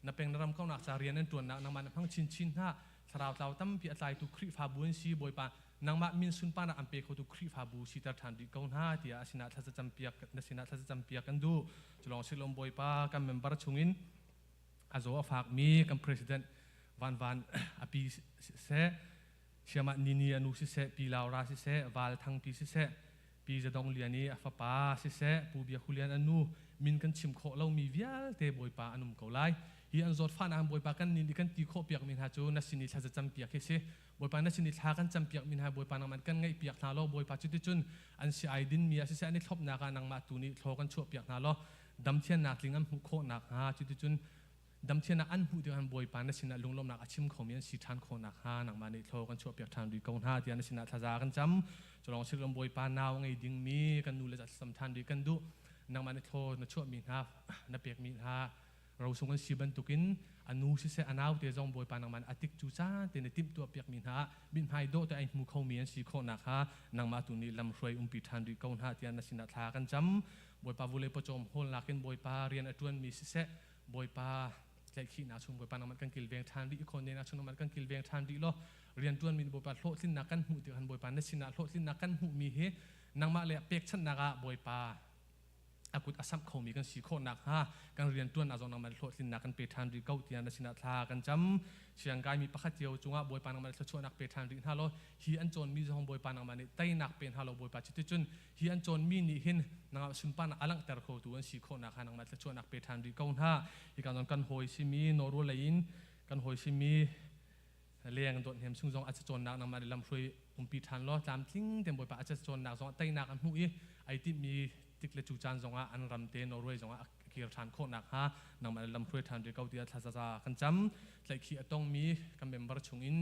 na peng naram kau nak sarian an tuan nak nang man phang chin ha tharau tau tam pi atlai tu khri fa bu si boipa nang ma min sun pa na ampe ko tu khri fa bu si tar than ri kau ha tia asina thla cha cham piak na sina thla cha cham piak kan du cholong silom boipa kan member chungin azo afak mi kan president van api se siama nini anu si se pi laura si se wal thang pi si se pi zadong liani afapa si se pu bia khulian anu min kan chim kho lo mi vial te boipa anum ko lai hi an zot fan am boipa kan ni kan ti kho piak min ha chu na sini thla cham piak he se boipa na sini thla kan cham piak min ha boipa nang man kan ngai piak tha lo boipa chu ti chun an si ai din mi a si se ani thlop na ka nang ma tu ni thlo kan chu piak na lo dam thian nak lingam hu kho nak ha chu ti chun dam thian na an hu de han boipa na sina lunglom nak achim khomian si than kho nak ha nang ma ni thlo kan chu piak than ri kong ha ti an sina thla za kan cham cholong silom boipa naw ngai ding mi kan nu le za sam than ri kan du nang ma ni thlo na chu mi ha na pek mi haเราส่งกันสิบันตุกินอนุสิเสอนาเตจงบอยปานังมันอติกจูจ้าเตนติมตัวเปียกมินหาบินไฮโดแต่ไอมูเขาเมียนสีโคนักฮะนางมาตุนีลำรวยปีทันดีเกาหาเตียนสินาทากันจำบอยปาวุเลปจอมโฮลลักินบอยปาเรียนอจวนมีสิเสบอยปาใจขี้นาชุมบอยปานังมันกันกิลเวียงทันดีคนเนนาชุมมันกันกิลเวียงทันดีล้อเรียนจวนมีบอยปาโลสินนักกันหูเตียนบอยปานสินาโลสินนักกันหูมีเฮนางมาเลเปียกชันนักบอยปาอากุดอาสัมเขามีกันสีโคนักฮะการเรียนตัวนอาจจะนำมาโหลดสินนักกันเปทันรีเก้าเตียนสินาทากันจำเชียงกายมีประคัตเดียวจุงอ่ะบอยปานังมาชวนนักเปทันรีฮาโลฮีอันโจนมีของบอยปานังมาเนี่ยไตนักเป็นฮาโลบอยปาจิตจุนฮีอันโจนมีนี่เห็นนางสุนปานอลังแต่ละโคตัวสีโคนักฮะนางมาชวนนักเปทันรีเก้าฮะที่การกันหอยซิมีโนรูไลน์กันหอยซิมีเลี้ยงโดนเห็นซุ่งจงอาจจะโจนนักนางมาในลำช่วยปีทันล้อตามทิ้งเต็มบอยปาอาจจะโจนนักจงไตนักอันหูอีไอที่มีติกเลจูจานจงอันรำเตนอรวยจงเกียร์ทานโคนักฮะนำมาลำพวยทานเรียกเอาเดียทาซากันจำไหลขี้ต้องมีกันเมมเบอร์ชงอิน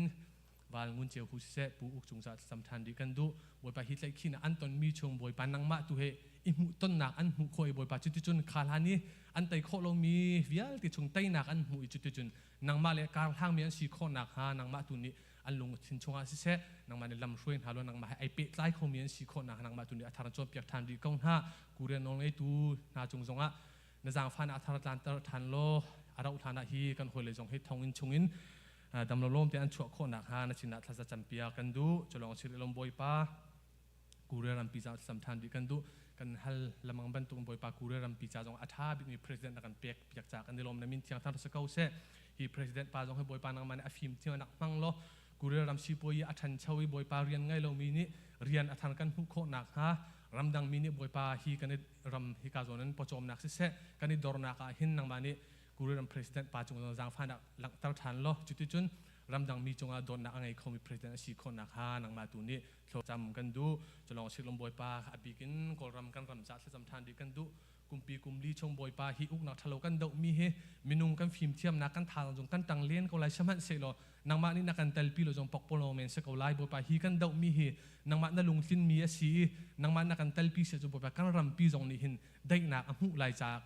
วาลงุนเจียวผู้เสพผู้อุกจงจัดสำทันดีกันดูบอยปาฮิตไหลขี้นะอันตอนมีชงบอยปานังมาตุเฮอิมุต้นนักอันหูคอยบอยปาจุดจุนขาลานีอันไตโคเรามีวิลติชงไตนักอันหูจุดจุนนางมาเลการทางมีอันสีโคนักฮะนางมาตุนี้อันลงทิ้งชงอาศิเสนางมาในลำช่วยหาลนางมาไอเป็ดไล่เขามีอันสีโคนักนางมาตุนี้อัฐานจบเปียกทานดีกงฮะกูเรียนน้องไอตูนาจงจงอ่ะในจางฟันอัฐานตานทันโลอาราอุทานาฮีกันหอยเลยจงให้ทองอินชงอินดำลมแต่อันชั่วโคนักฮะในชินะทัศจำเปียกันดูจะลองชิลลมบอยป้ากูเรียนรำปีจาสัมทันดีกันดูกันฮัลละมังบันตุงบอยป้ากูเรียนรำปีจาจงอัฐาบิมีประธานกันเปียกจากกันในลมในมินเทียงทัศเก้าเสฮีประธานป้าจงให้บอยป้านางมันอฟิมเที่ยวนักมังโลกูเรียนรำชีปอยอัฐันเชวีบอยป้าเรียนไงเรามีนี่เรียนอัฐันกันหุโคนักฮะรำดังมีนี่บอยป้าฮีกันรำฮีกาโซนั้นปจอมนักสิเสกันดอร์นักหินนางมันนี่กูเรียนรำประธานป้าจงจางฟันหลังตั้งทันโลจุดจุนรำดังมีจงอาโดนนักไงเขามีประธานสีคนนักฮานางมาตุนี้โทรจำกันดูจะลองชิลลมบอยป้าอภิกินกอลรำกันรำจัดสำทันดีกันดูกุมปีกุมลีชงบอยป้าฮีอุกนักทะเลกันเดามีเฮมินุงกันฟิล์มเทียมนักกันทางจงกันตังเลี้ยนเขาไล่ชมันเสลนางมานี่นักกันเตลปีเราจงปกปลอมเมนเสกเขาไล่บอยป้าฮีกันเดามีเฮนางมานั่งลงทิ้นมีสีนางมานักกันเตลปีเสจงบอยป้ากันรำปีจงนี่หินได้นักอมุไล่จาก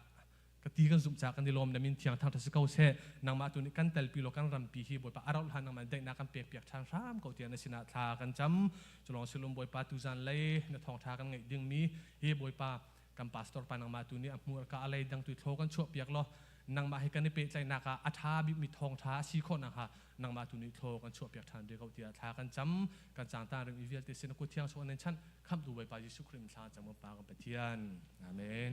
กตีกันสุบจากกันดิลมดามินเทียงทางทัศเก้าเสนางมาตัวนี้กันเตลปีโลกันรำปีฮีบอยป้าอาราหันนางมาได้นักกันเปียกทางรามเขาเตียนสินาทากันจำจะลองชิลมบอยป้าตุจันเล่ในทองทากันไงดึงมีฮีบอยป้ากัมปาสตอร์ปานางมาตุนี้อัมูกาอะไรดังตุยโทกันชั่วเปียกล้อนางมาให้กันในเปใจนักอัฐาบิมีทองท้าชีโคนักฮะนางมาตุนี้โทกันชั่วเปียกทานเดียวเขาเตียทากันจำกันจางตาเรื่องอีเวลติสินกุเทียงชวนในชั้นคำดูใบปายิสุคริมทางจำมือปากันไปเทียนอาเมน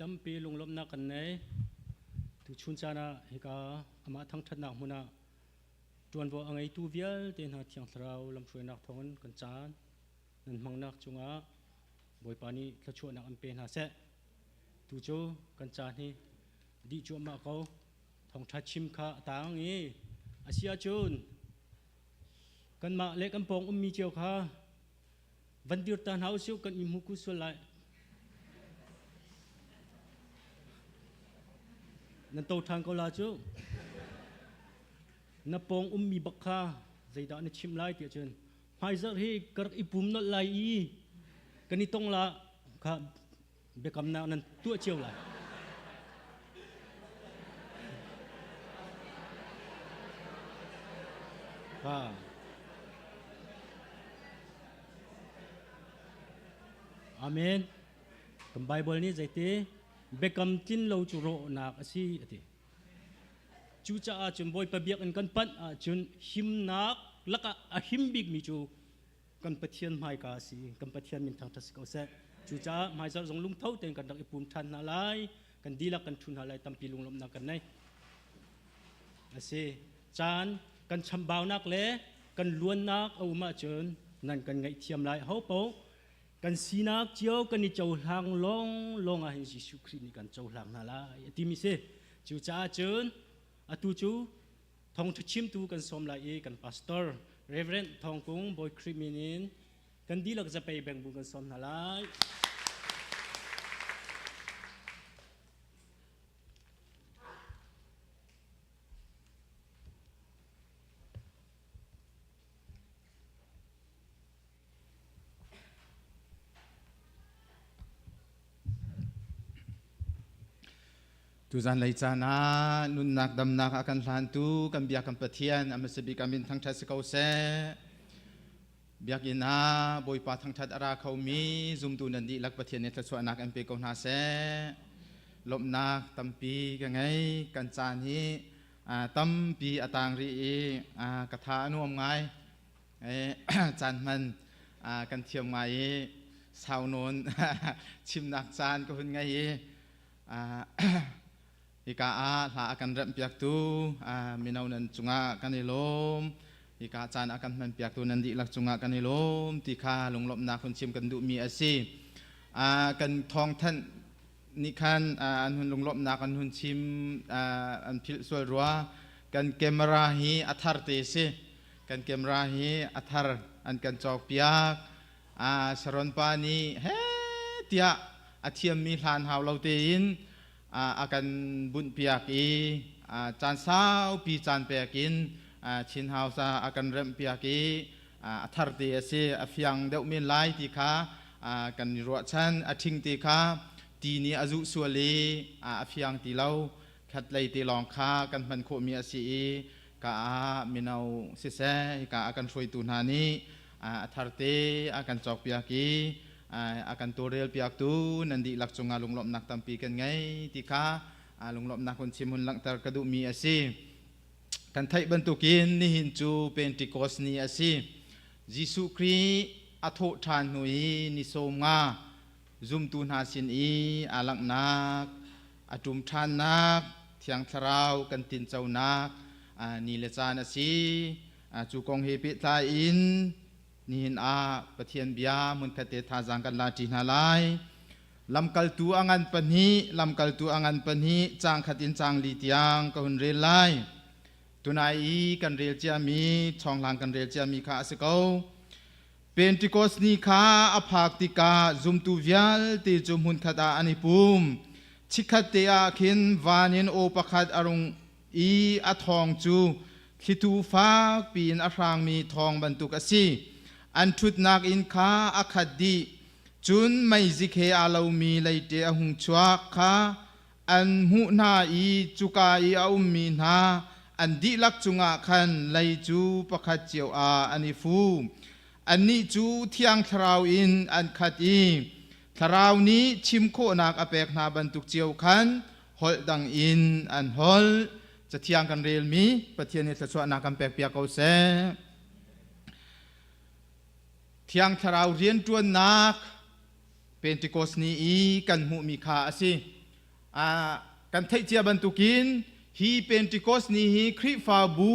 ตั้มปีลงลบนักกันไหนทุชุนจานะเฮกาอามาทั้งทัดนักมุนะจวนว่าไงตูเวียลเต็นหาเทียงเราลำช่วยนักทองกันจานนั่นมังนักจุงะบอยปานีขชวนักอันเป็นหาเสตูโจกันจานนี่ดีจวมาเขาทองทัดชิมข้าต่างงี้อาเซียจูนกันมาเล็กกันปองมีเจียวข้าวันเดียวตาหาวซิวกันอิมุกุสุไลนั่นโตทางเขาลาจูนับปองมีบักข้าใจด่านชิมไล่เตียจนหายจากที่กระอิปุ่มนั่นไล่กันนี่ต้องละข้าเบกำนานั้นตัวเจียวไล่ข้าอาเมนกับไบเบิลนี้ใจเตะเบกำจินเราจุโรนักสิติจูจ่าจุนบอยปะเบียกอันกันปันจุนหิมนักลักอะหิมบิกมิจูกันปะเทียนไม่กาสิกันปะเทียนมินทางทัศกาเสจูจ่าไม่จะส่งลุงเท่าเต็งกันดักอิปุ่มทันนาไลกันดีลักกันทุนนาไลตั้มปีลุงลมนักกันไหนสิจานกันชำบาวนักเล่กันล้วนนักเอามาจนนั่นกันไงเทียมไลเฮาโปกันสีนักเจียวกันนี่เจ้าหางลงอาหินยิสุคริสต์นี่กันเจ้าหางนาไลที่มิเสจูจ่าจนอาตูจูทองชิมตูกันสมลายกันพาสเตอร์เรเวรนทองกงบอยคริมินินกันดีลักจะไปแบ่งบุญกันสมนาลายทุจันเลยจานานุนนักดำนักอาการลันตูกันเบียกันปะเทียนอามาสบิกามินทั้งทัศกาเสเบียกินาบอยปาทั้งทัดอาราเขามีซุมตูนันดีลักปะเทียนในทัศวนักอันเปกนาเสลบนักตัมปีกันไงกันจานี้ตัมปีอตางรีกระทานุ่มไงจานมันกันเทียมไงสาวนนชิมนักจานก็เป็นไงฮิกาลาอากันเริ่มเปียกตูมินาวนันจุงะกันนิลมฮิกาจานอากันมันเปียกตูนันดิลักจุงะกันนิลมที่ข้าลงลบนาคนชิมกันดูมีอาศีกันทองท่านนิคันอันหุ่นลงลบนากันหุ่นชิมอันพิลสวยรัวกันเกมราฮีอัธารเตสิกันเกมราฮีอัธารอันกันจอกเปียกสรนปานีเฮเตียอาเทียมมีลานหาวเราเตีนอากันบุญเปียกีจานสาวปีจานเปียกินชินหาวซาอากันเริ่มเปียกีอัธารเตสิอฟยังเดวมีไลตีขากันรัวชันอทิงตีขาตีนี้อายุสัวลีอฟยังตีเล่าขัดเลยตีลองขากันมันโคมีอาศีกามินาวเสเซกาอากันช่วยตุนานีอัธารเตอากันจอกเปียกีอากันตัวเรียลเปียกตูนันดีหลักจงอาลงลบนักตัมปีกันไงที่ข้าลงลบนักคนชิมุนหลังตากระดูมีอาศีกันไทยบรรทุกินนี่หินจูเป็นติโกสนีอาศียิสุครีอัฐทานหุยนิโสมงาจุมตูนาสินอาลักนักอาจุมทานนักเทียงทราวกันตินเจ้านักนิเลจานอาศีจูกองเฮปิตาอินนี่หินปะเทียนเบียมุนคเตทาจังกันลาจีนาไลลำกัลตูอังันปนีลำกัลตูอังันปนีจางขัดินจางลีตียงก็หุ่นเรลไลตุนายกันเรลเจียมีช่องหลังกันเรลเจียมีข้าสกาวเป็นติโกสนีข้าอภาคติกาจุมตูเวียลตีจุมหุ่นขัดอานิปุมชิขัดเตียขินวานินโอปขัดอรุงอัทองจูคิตูฟ้าปีนอรางมีทองบรรทุกอสีอันทุดนักอินข้าอักขัดดีจุนไม่จิเคอาลามีเลยเตะหุงชัวข้าอันหูนาจุกาอามีนาอันดีลักจุงะขันเลยจูปะขัดเจียวอันนี้ฟูอันนี้จูเทียงทราวอินอันขัดทราวนี้ชิมโคนักอเปกนาบรรทุกเจียวขันฮอลดังอินอันฮอลจะเทียงกันเรียลมีประเทศนี้จะสวนักอเปกเปียกเอาเสเทียงทราวเรียนจวนนักเป็นติโกสนีกันหูมีค่าสิ กันเทเจียบันตุกินฮีเป็นติโกสนีฮีคริฟาบู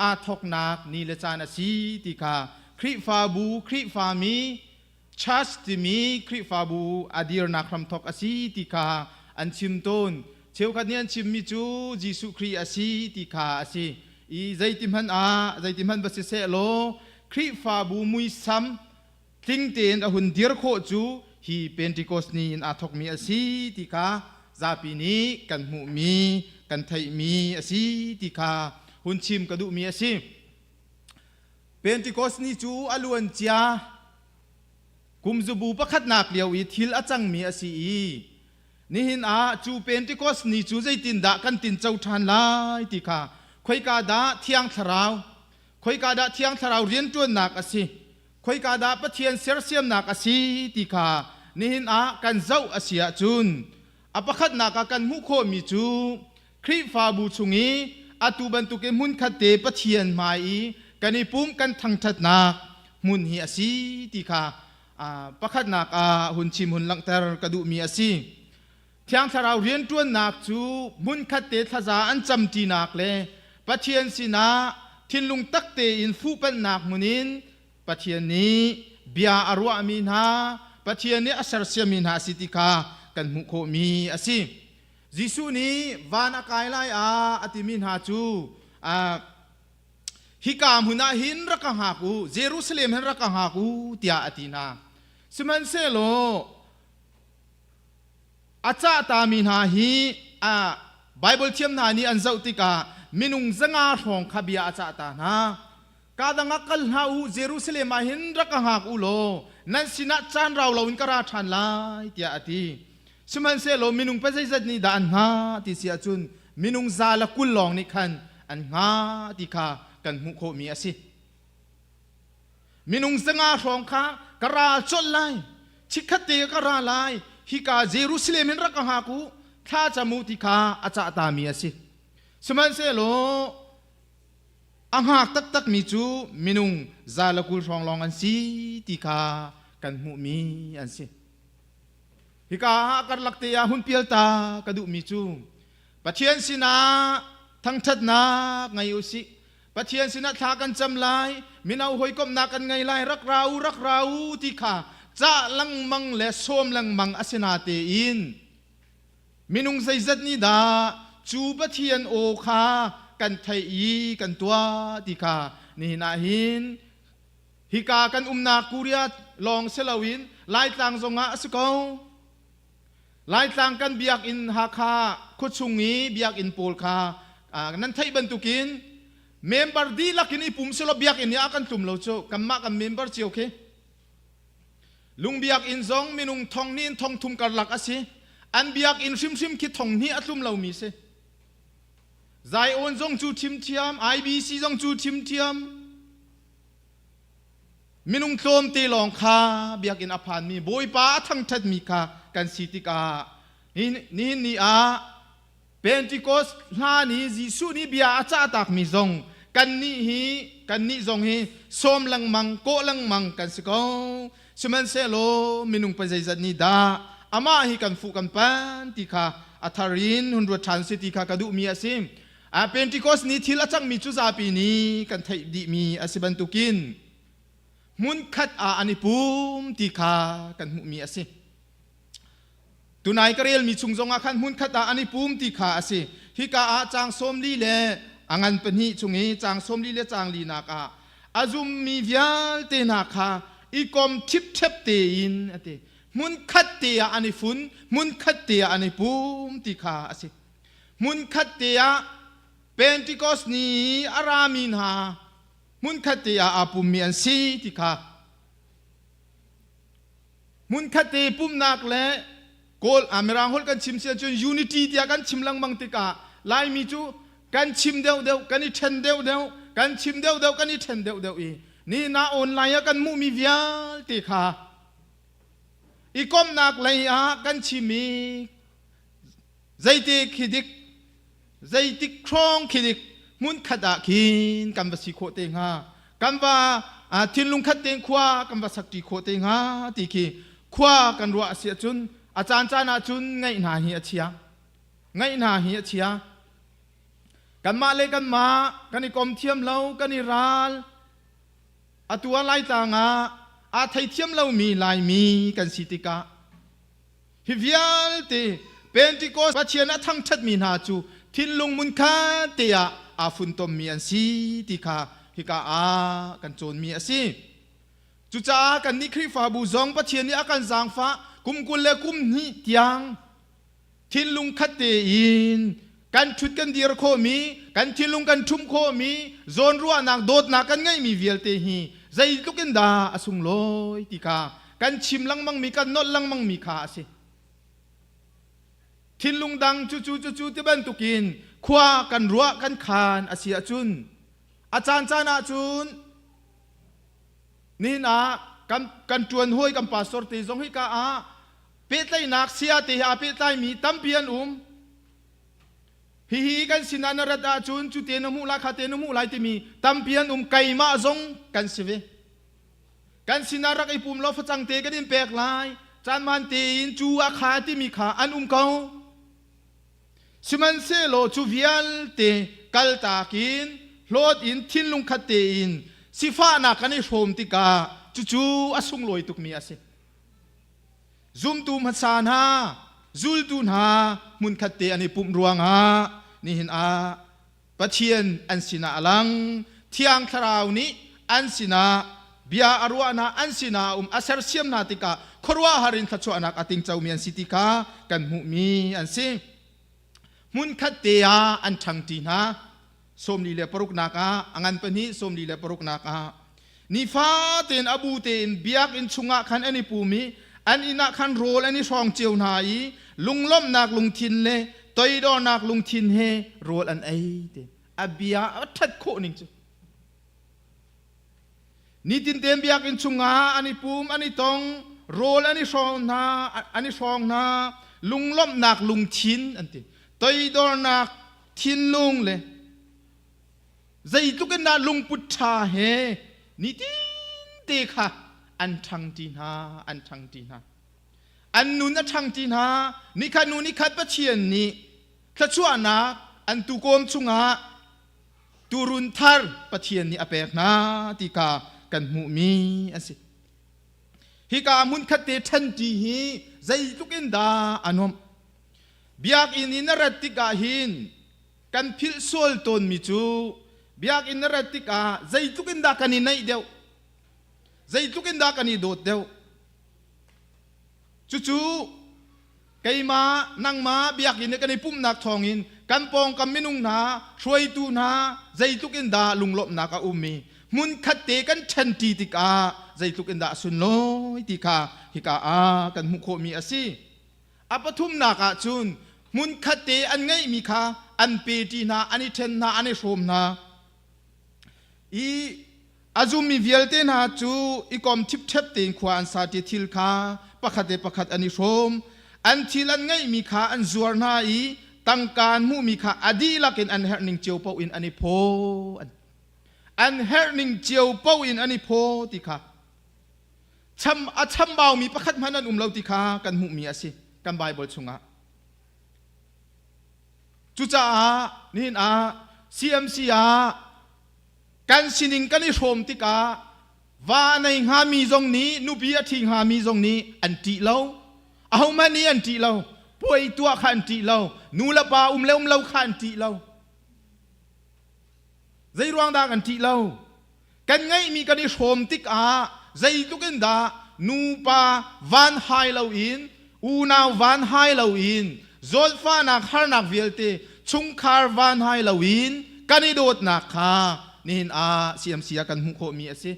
อาทอกนักนีเลจานาซีติกาคริฟาบูคริฟามีชัสติมีคริฟาบูอาดีร์นักคำทอกอาซีติกาอันชิมต้นเชื่อกันเนี่ยชิมมิจูจิสุครีอาซีติกาอาซีอีใจติมหันใจติมหันบัสเซโลคริฟาบูมุยซัมทิ้งเตียนอาหุนเดียร์โคจูฮีเป็นติโกสนีอาทอกมีอาซีติกาซาปีนี้กันหูมีกันไทยมีอาซีติกาหุ่นชิมกระดูมีอาซีเป็นติโกสนีจูอลวนจ้ากุมจูบูประคัดนักเลียวอีทิลอาจังมีอาซีนี่หินจูเป็นติโกสนีจูใจตินดากันตินเจ้าทานไลติกาคอยกาดาเทียงทราวคอยกาดาเทียงทราวเรียนจวนนักอาซีคอยกาดาปะเทียนเสียเสียมนักอาซีติกานี่หินกันเจ้าอาเซียจุนอปคัดนักกันมุโคมีจูคริฟาบูชุงีอาตูบันตุเกมุนคัดเตปะเทียนมาอีกันอีปุ่มกันทังทัดนักมุนฮีอาซีติกาปคัดนักหุ่นชิมหุ่นลังเตอร์กระดูมีอาซีเทียงทาราวเรียนจวนนักจูมุนคัดเตทาจาอันจำตีนักเลปะเทียนสินาทินลุงตักเตอินฟูเป็นนักมุนินปะเทียนนี้เบียอารวามินฮาปะเทียนนี้อัศรเสียมินฮาสิติกากันมุโคมีอาซีจิสุนี้วานากายไลอติมินฮาจูฮิกามหุนาหินรักหากูเยรูซาเล็มหินรักหากูเตียอตินาสมันเซโลอาจาตามินฮาฮีไบเบิลเทียมนานีอันเจ้าติกามินุงจังอาทองขบีอาจาตานากาดังกัลฮาอูเยรูซาเล็มหินรักหากูโลนั่นสินะจานเราเราอินกราชันไลเตียอติสมันเซโลมินุงเปใจจัดนี่ดานฮาติเสียจุนมินุงซาลกุลลองนี่คันอันฮาติคากันมุโคมีอาศิมินุงสง่าทองคากราชดไลชิคเตกราไลฮิกาเยรูซาเล็มเห็นรักหากูท่าจมูติคาอาจาตามีอาศิสมันเซโลอังหากตักมีจูมินุงซาลกุลทองลองอันซีติคากันมุมีอันซีฮิกาการลักเตียหุ่นเปียลตากระดูมีจูปะเทียนสินาทั้งทัดนาไงอุสิปะเทียนสินะทากันจำไลมินาหอยก้มนากันไงไลรักเราที่ข้าจะลังมังและโสมลังมังอาศินาเตอินมินุงใส่จัดนี่ดาจูปะเทียนโอคากันไทยกันตัวที่ข้านี่นาหินฮิกากันนาคูเรียลองเซลวินไล่ต่างทรงอาสกาวไล่ต่างกันเบียกอินฮาคาคุชุงงี้เบียกอินปูลคานั้นไทยบรรทุกินเมมเบอร์ดีลักอินอีปุ่มสลบเบียกอินยากันตุ่มเราโจกัมมากันเมมเบอร์เจียวเคลุงเบียกอินซองมินุงทองนี่ทองทุ่มกันหลักอาศิอันเบียกอินชิมคิดทองนี่อัตุ่มเรามีเสใจโอนซองจูทิมเทียมไอบีซีซองจูทิมเทียมมินุงโตมตีลองคาเบียกอินอภานมีบอยป้าทั้งทัดมีคากันสิติกานี่เป็นติโกสลานีจิสุนี่เบียอาจาตักมีซองกันนี่ซองฮีสมลังมังโกลังมังกันสิกองสมันเซโลมินุงปัจจัยนี่ดาอามาฮีกันฟูกันปันติคาอัทารินหุ่นรัวชันสิติคากระดูมีอาซิมเป็นติโกสนี่ทิลจังมีจุซาปีนี้กันไทยดีมีอาศิบันตุกินมุนคัดอันิปุมติคากันมีอาซิตุนายกเรียลมีชุงจงอาคันมุนขัดอันนี้ปุ่มตีขาสิฮิกาจางสมลีเลอังันเป็นหิชุงนี้จางสมลีเลจางลีนักอาจุมมีวิาลเตนักอีกอมทิพเทปเตอินอติมุนขัดเตียอันนี้ฟุนมุนขัดเตียอันนี้ปุ่มตีขาสิมุนขัดเตียเป็นติโกสนีอารามินฮามุนขัดเตียอาปุ่มมีอันซีตีขามุนขัดเตียปุ่มนักเลโกลอเมริกาฮอลกันชิมเสียจนยูนิตี้ที่กันชิมลังบังติกาไลมีจูกันชิมเดียวกันนี่เทนเดียวกันชิมเดียวกันนี่เทนเดียวนี่น่าออนไลน์กันมุมีวิาลติกาอีกอมนักเลยกันชิมีใจติคิดิกใจติครองคิดิกมุนขัดกินกันภาษีโคเตงกันว่าทินลุงขัดเตงขวากันภาสักติโคเตงติกีขวากันรัวเสียจนอาจารย์จานาจุนไงนาเฮียเชีย ไงนาเฮียเชียกันมาเลยกันมากันนี่กอมเทียมเรากันนี่ราลอตัวไล่ต่างอาไทยเทียมเรามีลายมีกันสิติกาฮิวิอัลเตเป็นติโกสปัจเจนะทั้งชัดมีนาจูทินลุงมุนคาเตียอาฟุนตมมีอันสีติกาฮิกากันโจนมีอันสีจุจ้ากันนิคริฟาบูซองปัจเจนี้อากันจางฟ้ากุมกุลเลกุมนิเตียงทินลุงคัดเตอินกันชุดกันดีรโคมีกันทินลุงกันชุมโคมีโซนรัวนักโดดนักกันไงมีเวลเตฮีใจตุกันดาอสุงลอยติกากันชิมลังมังมีกันนดลังมังมีขาสิทินลุงดังจูที่เป็นตุกินขวากันรัวกันคานอาเซียจุนอาจารย์จานาจุนนี่นะกันจวนห้วยกันป่าสอติจงให้กาเปิดไลนักเสียติอาเปิดไลมีตั้มเปียนฮีกันสินานรัดอาจุนจุเตนมูลาคาเตนมูลายติมีตั้มเปียนไก่มาจงกันสิเวกันสินารักไอปุ่มเราฟังเตกันดินแปลกลายจานมันเตอินจูอาคาที่มีขาอันเกาสิมันเซโลจูวิอัลเตกัลตากินโลดอินทินลุงคัดเตอินสิฟ้านักกันในโฮมติกาจูอสุงลอยตุกมีอาศัยซุมตูมัสานาจุลตุนหามุนคัดเตอันนี้ปุ่มรวงนี่เห็นปัจเจียนอันสินาลังเที่ยงคราวนี้อันสินาเบียอารวานาอันสินาอาศัยเสียมนาติกาครัวหารินทัชวานักอติงเจ้าเมียนสิติกากันมุมีอันสิมุนคัดเตียอันชังตีนะสมลีเลปรุกนักอันเป็นนี้สมลีเลปรุกนักนิฟาเตนอบูเตนเบียกอินชุงะขันอันนี้ปูมีอันอินักขันโรลอันนี้ช่องเจียวนาอีลุงล้มนักลุงทินเลตัวดอนักลุงทินเฮโรลอันไอเตอเบียทัดโคนิงจูนี่ตินเต็มเบียกอินชุงะอันนี้ปูมอันนี้ตองโรลอันนี้ช่องนาอันนี้ช่องนาลุงล้มนักลุงทินอันติตัวดอนักทินลุงเลยใจตุกันนาลุงพุทธาเฮนี่ติเตค่ะอันทังตีนาอันทังตีนาอันนุนทังตีนานี่ขันนุนี่ขัดปะเชียนนี่ถ้าชั่วนะอันตุโกมชุงะตุรุนทาร์ปะเชียนนี่อเปกนาติกากันมุมีอันสิฮิกามุนขัดเตทันตีฮีใจตุกันดาอันนมเบียกอินินรัตติกาหินกันพิลโซลตนมิจูเบียกอินรัตติกาใจตุกันดากันนี่ไหนเดียวใจตุกันดากันนี่โดดเดียวจู่ไก่มานั่งมาเบียกอินกันนี่ปุ่มนักทองอินกันปองกันไม่นุ่งนาช่วยตูนาใจตุกันดาลุงลบนักอุมีมุนขัดเตกันชันตีติกาใจตุกันดาสุนโลติกาฮิกากันมุโคมีอาศีอปทุมนักจุนมุนขัดเตอันไงมีขาอันเปตีนาอันนี้เทนนาอันนี้โสมนาอาจุมีเวลเตนาจูอีกอมทิพเทปเต็งควานสาธิทิลคาประคัดประคัดอันนี้โสมอันทิลันไงมีขาอันจวรนาตั้งการมูมีขาอดีลักอินอันเฮร์นิงเจียวเปาอินอันนี้โพอันเฮร์นิงเจียวเปาอินอันนี้โพติขาช้ำเบามีประคัดมันอันเราติขากันมุมีอาศิกันไบเบิลชงะจุจ้านี่CMC กันสินิงกันนี่ชมติกาว่าในหามีตรงนี้นุบีอธิงหามีตรงนี้อันติเราเอามานี่อันติเราป่วยตัวขันติเรานูละปาเล่เราขันติเราใจรวงดากันติเรากันไงมีกันนี่ชมติกาใจตุกันดานูปาวันไฮเราอินอูนาวันไฮเราอินโซลฟานักฮาร์นักเวลเตชุงคาร์วันไฮเราอินกันนี่โดดนักค่ะนี่เห็นCMCกันมุโคมีสิ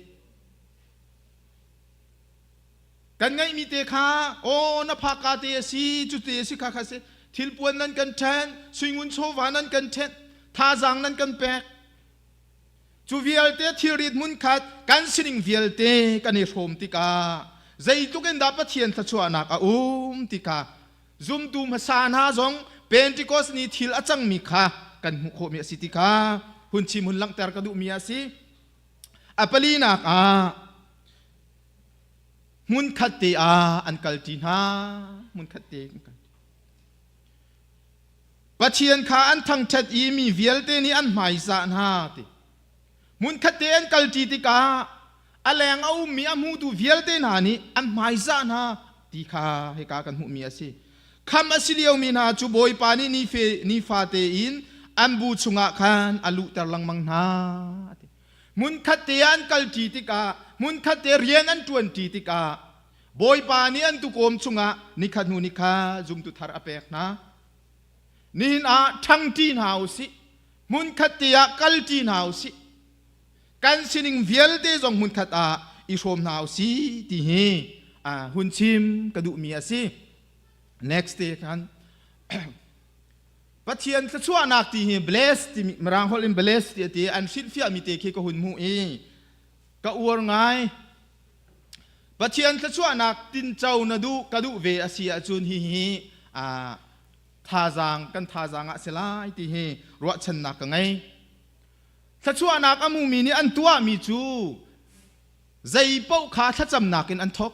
กันไงมีเตคาโอ้นภากาเตสีจุเตสิคาคาเซทิลปวนนั้นกันแทนสวิงุนโชวานั้นกันแทนทาจังนั้นกันแปกจูเวลเตทิริดมุนขัดกันสิงเวลเตกันเอชมติกาใจตุกันดาปะเทียนทัชวานักติกาซุมตูมาสานาจงเป็นติโกสนี่ทิลอจังมีคากันมุโคมีสิติกาหุ่นชิมุนลังเตอร์กระดูมีอาศิอปลีนักมุนขัดเตอันกัลตินามุนขัดเต ปัจเจียนข้าอันทั้งชัดอีมีเวลเตนี่อันหมายสานหาติมุนขัดเตนกัลจีติกาอะไรงเอามีอามูดูเวลเตนานี่อันหมายสานหาติข้าให้กากันหูมีสิคำอสิเลียวมีนาจูบอยปานี่นี่ฟาเตอินอันบูชุงะขันอลุตรลังมังนามุนขัดเตนกัลจีติกามุนขัดเตเรียนอันจวนจีติกาบอยปานี่อันตุโกมชุงะนิขัดหูนิคาจุมตุทารอเปกนะนี่นะทั้งที่หาวสิมุนขัดเตียกัลที่หาวสิกันสินิงเวลเดจงมุนขัดอิชมหาวสิที่เฮหุ่นชิมกระดูมีสิ next day กันปัจเจียนจะช่วยนักที่เฮ bless ที่มรังฮอลิม bless ที่อันสิ้นเฟียมีเตะก็หุ่นมูก็อวดง่ายปัจเจียนจะช่วยนักตินเจ้านาดูกระดูเวอสิอาจุนฮิท่าจางกันท่าจางเสลายที่เฮรัวชนนักไงถ้าชัวนักอมูมีนี่อันตัวมีจูใจเป้าขาถ้าจำนักอันทบ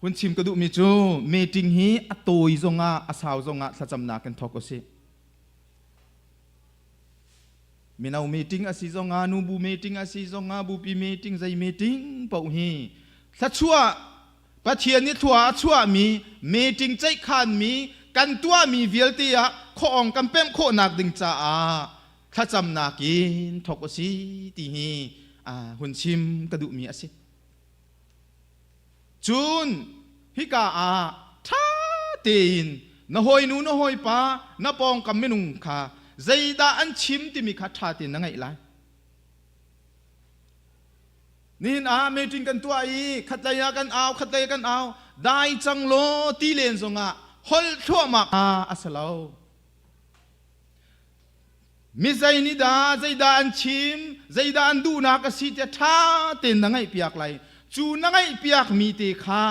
คุณชิมกระดูมีจูเมติงฮีอัตโตยจงอาสาวจงถ้าจำนักอันทบก็สิมีนาวเมติงอาศิจงนูบูเมติงอาศิจงบูปีเมติงใจเมติงเป้าฮีถ้าชัวปัจเจียนนี่ชัวมีเมติงใจขันมีกันตัวมีเวลตีอะข้อองกันเป็นข้อนักดึงจ้าถ้าจำนักินทกสิตีฮีหุ่นชิมกระดูมีสิจุนฮิกาท่าตีนนหอยนูนหอยป้านปองกับเมนุงขาใจดาอันชิมที่มีขัดท่าตีนนั่งไงล่ะนี่เมติงกันตัวขัดใจกันเอาขัดใจกันเอาได้จังโลตีเลนซงฮอลทั่วมาอัสลาวมิใจนิดาใจดาอันชิมใจดาอันดูนักสิจะท่าเต้นนั่งไงเปียกไหลจูนั่งไงเปียกมีเตขา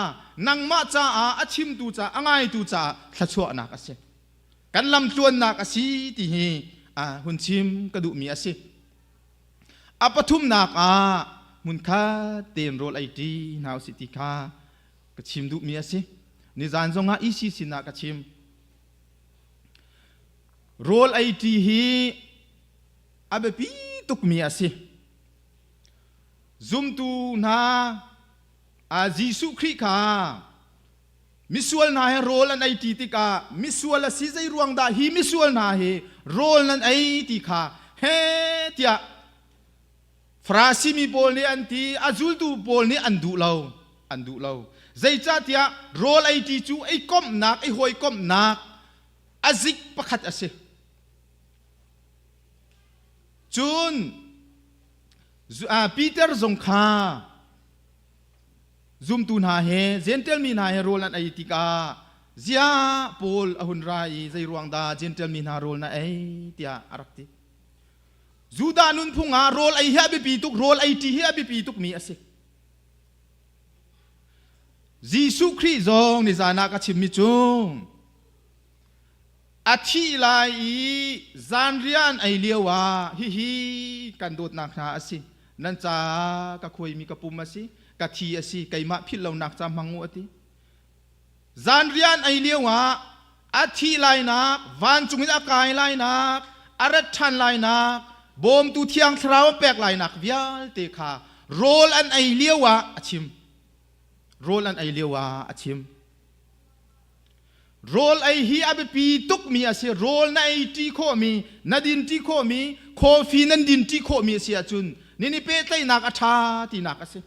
นั่งมาจ้าอัชิมตูจ้าอ่างไงตูจ้าทัชวนักสิกันลำชวนนักสิที่เฮหุ่นชิมกระดูมีสิปทุมนักมุนค่าเต็มโรลไอทีนาวสิติค่ากระชิมดูมีสินิจานจงอีสิสินักระชิมโรลไอทีฮีเบปีตุกมีสิซุมตูนาจีสุคริกามิสวลนาเฮโรลนันไอทีติกามิสวลสิใจรวงดาฮีมิสวลนาเฮโรลนันไอติกาเฮติยาฟราซิมีโพลนี่อันที่อาจุลตูโพลนี่อันดูเราใจจัดยาโรลไอทีจูไอก้มนักไอหอยก้มนักอาซิกประคัดอาเซจุนปีเตอร์ซงคาซุมตูนาเฮเจนเทลมีนาเฮโรลนันไอติกาเจียโพลอหุนไรใจรวงดาเจนเทลมีนาโรลนันไอติยาอารักติจูดานุนพุงโรลไอเฮียบิปีตุกโรลไอทีเฮียบิปีตุกมีอาเซจีสุคริซองนิจานักชิมมิจุงอาทิลายจานเรียนไอเลียวะฮิกันโดดนักนาสินันจากะคุยมีกระปุมสิกะทีสิไก่มาพิลเรานักจำมังงูติจานเรียนไอเลียวะอาทิลายนักวันจุงมิตรกายลายนักอารัชันลายนักบอมตูเทียงสราวแปกลายนักวิลเตคาโรลอันไอเลียวะชิมโรลอันไอเลียวะชิมโรลไอฮีอาเบปีตุกมีอาเซียโรลนันไอทีโคมีนัดินทีโคมีโคฟีนันดินทีโคมีเสียจุนนี่เป้ไตนักอาชาตีนักอาเซี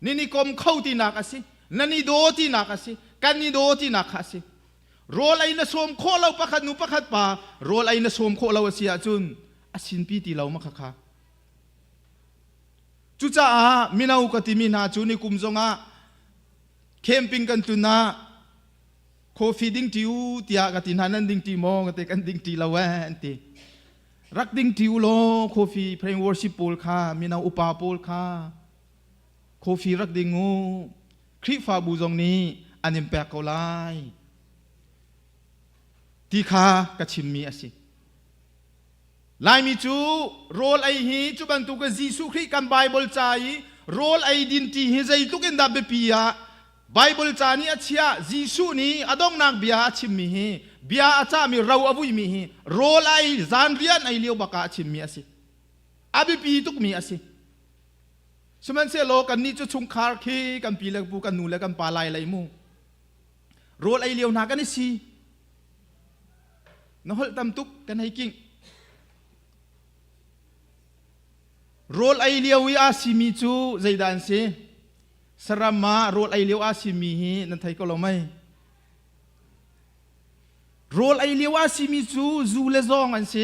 นี่กลมเข้าตีนักอาเซีนี่โดตีนักอาเซีกันนี่โดตีนักอาเซีโรลไอนะสมโคเราประคัดนุประคัดป่าโรลไอนะสมโคเราเสียจุนอาสินปีตีเรามาค่ะจุจ้ามินาวกติมินาจุนี่กุมจงเคมปิ้งกันตุนาโคฟีดิ้งทิวตียากตินานันดิ้งตีมองกันกันดิ้งตีละแวนตีรักดิ้งทิวโลโคฟีเพลงวอร์ชิปโพลค่ะมินาวอุปาโพลค่ะโคฟีรักดิ้งงูคริฟาบูจงนี้อันนี้แปลกเขาไล่ตีค่ะกระชิมมีอาศิลายมีจูโรลไอฮีจูบันตุกจีสุคริกันไบเบิลใจโรลไอดินตีฮีใจตุกันดับเบีย ไบเบิลจานี้เชียจีสุนี้อดองนักเบียชิมมีฮีเบียอาจามีเราอวุยมีฮีโรลไอจานเรียนไอเลียวบักาชิมมีอสิอาบิปีตุกมีอสิฉะนั้นเสียโลกันนี้จะชุงคาร์คีกันปีเล็กปูกันนูเล็กกันปลาไหลไหลมูโรลไอเลียวนากันนี่สินหลตำตุกกันให้กิ่งโรลไอเลียววิอาซิมิจูใจดันเซสรามาโรลไอเลียวอาซิมิฮีนั่นไทยก็เราไม่โรลไอเลียวอาซิมิจูจูเลซองอันเซ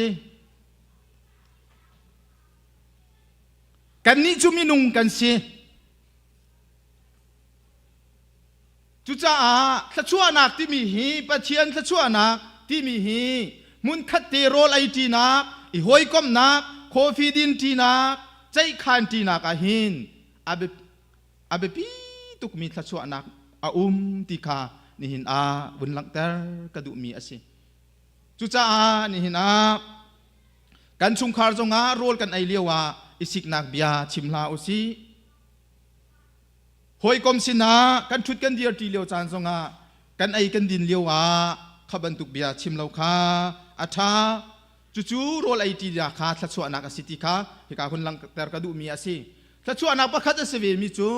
กันนี้จูมินุงกันเซจุจ้าถ้าชั่วนักที่มีฮีปะเชียนถ้าชั่วนักที่มีฮีมุนคัดเตโรลไอทีนักอีหอยก้มนักโคฟีดินทีนักใจขันทีนักหินอาเบปีตุกมีถ้าชั่วนักติคานี่หินบุญลังเตอร์กระดูมีอสิจุจ้านี่หินกันชุงคาร์จงโรลกันไอเลียวอิสิกนักเบียชิมลาอุสิหอยกอมสินะกันชุดกันเดียร์ทีเลียวจานจงกันไอกันดินเลียวขบันตุกเบียชิมลาวคาอาชาจู่ๆโรลไอทียาคาทัชวนักสิติคาฮิกาคนลังแต่กระดูมีอสิทัชวนักประคัดเสวีมิจู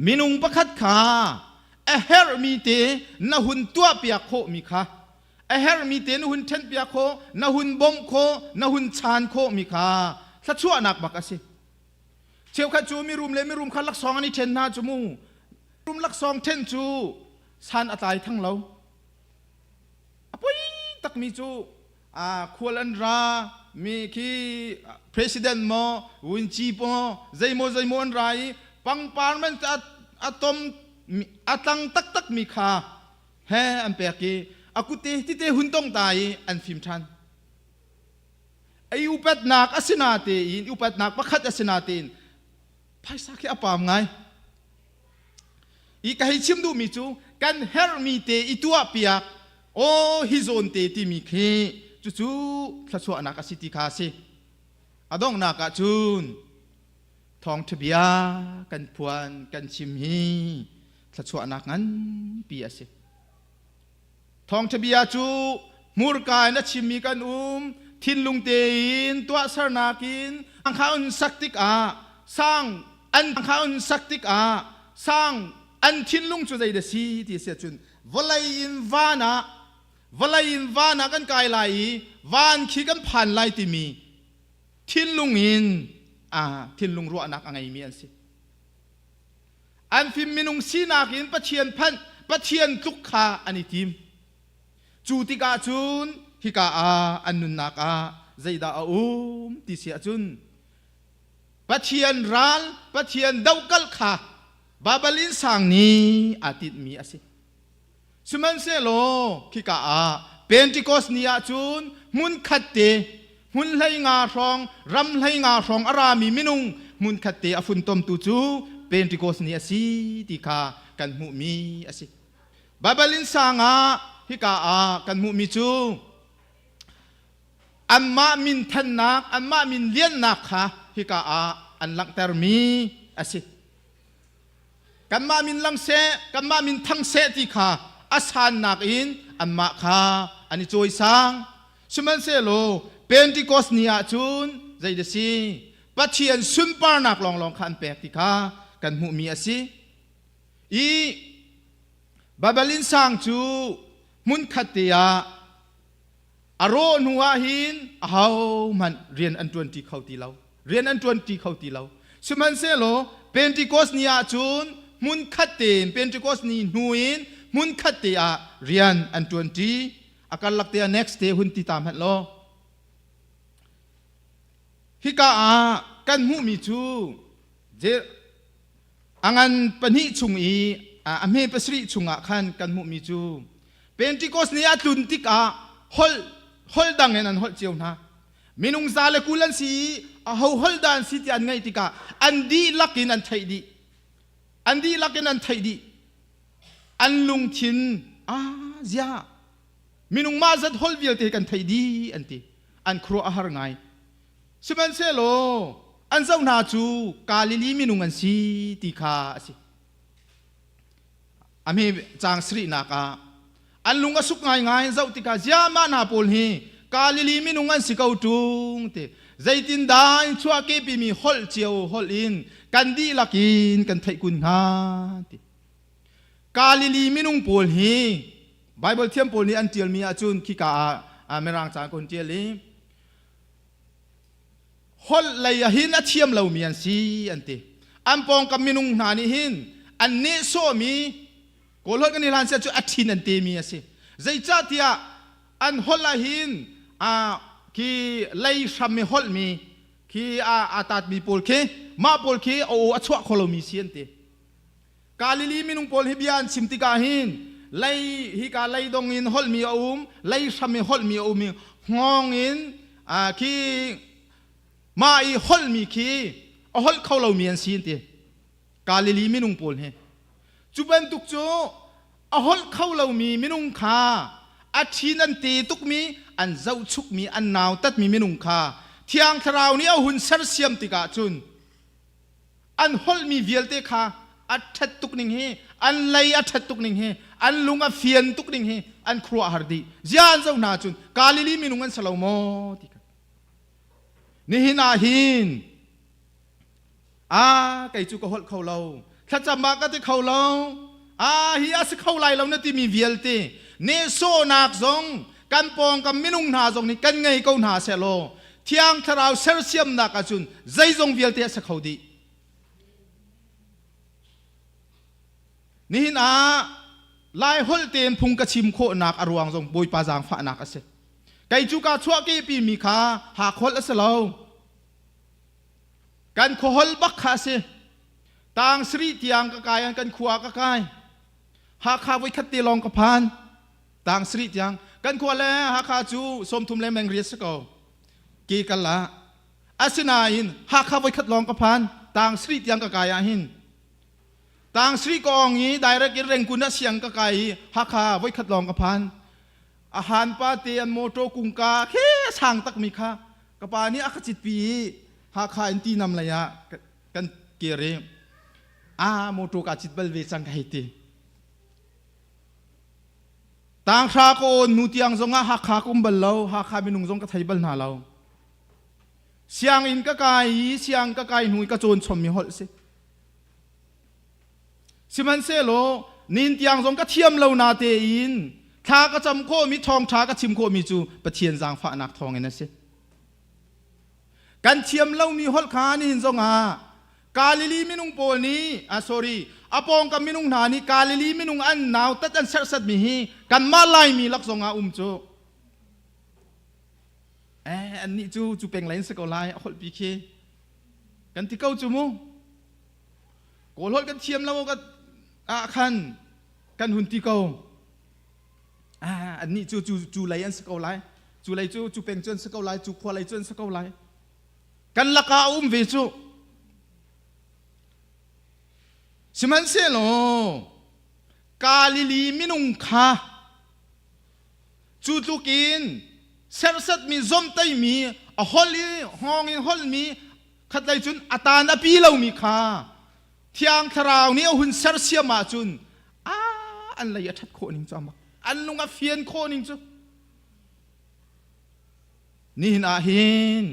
มินุงประคัดคาเฮร์มีเตนหุนตัวเปียโคมีคาเฮร์มีเตนหุนเทนเปียโคนหุนบมโคนหุนชานโคมีคาทัชวนักบักอสิเชี่ยวข้าจูมีรุมเลยมีรุมข้าลักซองอันนี้เทนนาจูมูรุมลักซองเทนจูชานอัตายทั้งเราปุ้ยตักมีจูควลันรามีคีpresident มอวินจีปอใจโมอันไรปังปานมันจะอะตอมอะตังตักมีคาเฮอันเปียกีอากุเตที่เตหุ่นต้องตายอันฟิมทันไออุปัตนักอสินาเตอินอุปัตนักประคัดอสินาเตนภายสักอปามไงอีกให้ชิมดูมีจูกันเฮร์มีเตอีตัวเปียกโอ้ฮิโซนเตที่มีเคจู่ๆทัชวนักสิติคาสิอดองนักจูนทองทบียกันพวนกันชิมฮีทัชวนักนั้นปียสิทองทบียจูมูรกายนัชิมมีกันทินลุงเตอินตัวสารนากินอังคาอุนสักติกสร้างอันข้าอุนสักติกสร้างอันทินลุงจุดใจเดสีที่เสียจุนวลัยอินวานากันกายไหลวานขี้กันผ่านไหลที่มีทินลุงอินทินลุงรัวนักอะไรมีอันสิอันฟิมมินุงสีนักอินปะเชียนพันปะเชียนทุกขาอันนี้ทีมจูติกาจุนฮิกาอันนุนนักใจดาที่เสียจุนปะเทียนรัลปะเทียนดาวกัลขาบาบลินสังนี้อาทิตย์มีอสิสุมันเซโลคิกาเพนติโคสเนียจุนมุนขัดเตมุนไหลงาทองรำไหลงาทองอารามีมินุงมุนขัดเตอฟุนตอมตูจูเพนติโคสเนียสีติคากันมุมีอสิบาบลินสังฮิกากันมุมีจูอัมมามินทันนักอัมมามินเลียนนักค่ะฮิกาอันลังเตอร์มีอสิกันมามินลังเซกันมามินทั้งเซติค่ะอาสานนักอินอัมมาค่ะอันนี้จอยสังสมันเซโลเพนติโคสเนียจุนใจเดซีปัจเจียนซุนปาร์นักลองขันเปกติค่ะกันมุมีอสิอีบาบลินสังจูมุนขัดเตียอารมณ์หัวหินเอามันเรียนอันตวนที่เขาตีเราเรียนอันตวนที่เขาตีเราสมันเซโลเพนติโคสเนียจูนมุนขัดเตนเพนติโคสนีนูอินมุนขัดเตียเรียนอันตวนที่อาการลักเตีย next day หุ่นที่ตามหันโลฮิกากันหูมีจูเจอังันปนิชุงอีอเมปสริชุงขันกันหูมีจูเพนติโคสเนียตุนติกฮอลดังเงินฮอลเจียวนะมินุงซาเลกุลันสีฮอลดันสิที่อันไงติกาอันดีลักินอันไทยดีอันดีลักินอันไทยดีอันลุงทินเสียมินุงมาจัดฮอลวิลติกันไทยดีอันตีอันครัวอาหารไงสิมันเซโลอันเจ้านาจูกาลิลีมินุงอันสีติคาสิ ami chang sri na ka an lunga suk ngai ngai zau ti ka jama na pol hi kalili minung an sikau tung te zaitin dai chua ke pi mi hol chiao hol in kan di lakin kan thai kun ha ti kalili minung pol hi bible thiam pol ni an tial mi achun ki ka a merang chang kon tial li hol lai a hin a thiam lo mi an si an te an pong kam minung na ni hin an ne so mi ko lol kan ni lan se chu athin an te mi ase zai cha tia an hol la hin a ki lai sham mi hol mi ki a atat mi pol ke ma pol ke o achwa kholo mi sian te kalili minung pol hi bian simti ka hin lai hi ka lai dong in hol mi lai sham mi hol mi ngong in a ki ma i hol mi ki a hol kholo mi an sin te kalili minung pol he chuban tuk chu a hol kholo mi minung kha a thin an ti tuk mi an zau chuk mi an naw tat mi minung kha thiang tharau ni a hun sar siam ti ka chun an hol mi vialte kha a that tuk ning he an lai a that tuk ning he an lunga fian tuk ning he an khruwa hardi jian zau na chun kalili minung an salomo ti ka ni hin a hin a kai chu ko hol kholo tha chama ka ti kholo a hi as khau lai lo na ti mi vialte ne so nak zong kan pong kam minung na zong ni kan ngai ko na se lo thiang tharau ser siam na ka chun zai zong vialte sa khau di ni hin a lai hol ten phung ka chim kho nak arwang zong boi pa jang fa nak ase kai chu ka chua ki pi mi kha ha khol ase lo kan kho hol bak kha se tang sri tiang ka kai kan khuwa ka kai ha kha voi khat ti long ka phan tang sri tiang kan khuwa le ha kha chu som thum le meng ri se ko ki kala asina in ha kha voi khat long ka phan tang sri tiang ka kai a hin tang sri kong yi direct in reng kun a siang ka kai ha kha voi khat long ka phan a han pa te an moto kung ka khe sang tak mi kha ka pa ni a kha chit pi ha kha in ti nam la ya kan ke re a moto ka chit bal ve chang kai ti tang kha ko nu tiang zonga ha kha kum bal lo ha kha binung zong ka thai bal na lo siang in ka kai hnui ka chon chom mi hol se siman se lo nin tiang zong ka thiam lo na te in tha ka cham kho mi thong tha ka chim kho mi chu pathian jang fa nak thong ena se kan thiam lo mi hol kha ni hin zong a kalili minung pol ni sorry apong ka minung na ni kalili minung an naw tat an sar sat mi hi kan ma lai mi lak zong a chu an ni chu peng lain se ko lai hol pi khe kan ti kau chu mu ko hol kan thiam lo ka a khan kan hun ti kauอันนี้จูไลอันสกอไลจูไลจูเป็นจนสกอไลจูควาไลจนสกอไลกันละกาเวจูสิมันเสโลกาลิลีมินุงคาจูกินเซรสัตมีซอมไตมีฮอลลีฮองอินฮอลมีขัดไลจุนอัตานอปีเลามีคาเทียงทราวนี้หุ่นเซรเซียมาจุนอันไรทัดโคนิงจอมอันลุงอาเฟียนโคนิงจูนี่นาหิน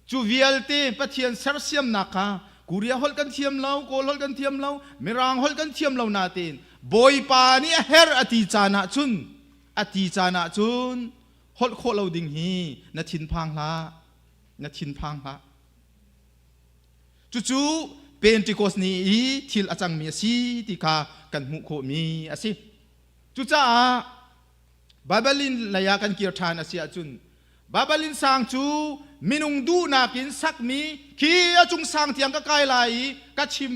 จูวิลเตปะเทียนเซรเซียมนักะกูเรียฮอลกันเทียมเล่าโกลฮอลกันเทียมเล่ามิรางฮอลกันเทียมเล่านาเตนบอยปานี่เฮรอติจานะจุนฮอลโคเล่าดิ่งฮีนัทินพังละจูเป็นติโกสนีทิลอาจังมีสีติกากันมุโคมีอาศิจุจ้าบาบลินลายกันเกียรทานอาศิอาจุนบาบลินสางจูมินุงดูนากินสักมีขีอาจุงสางเทียงก็ไกลไหลก็ชิม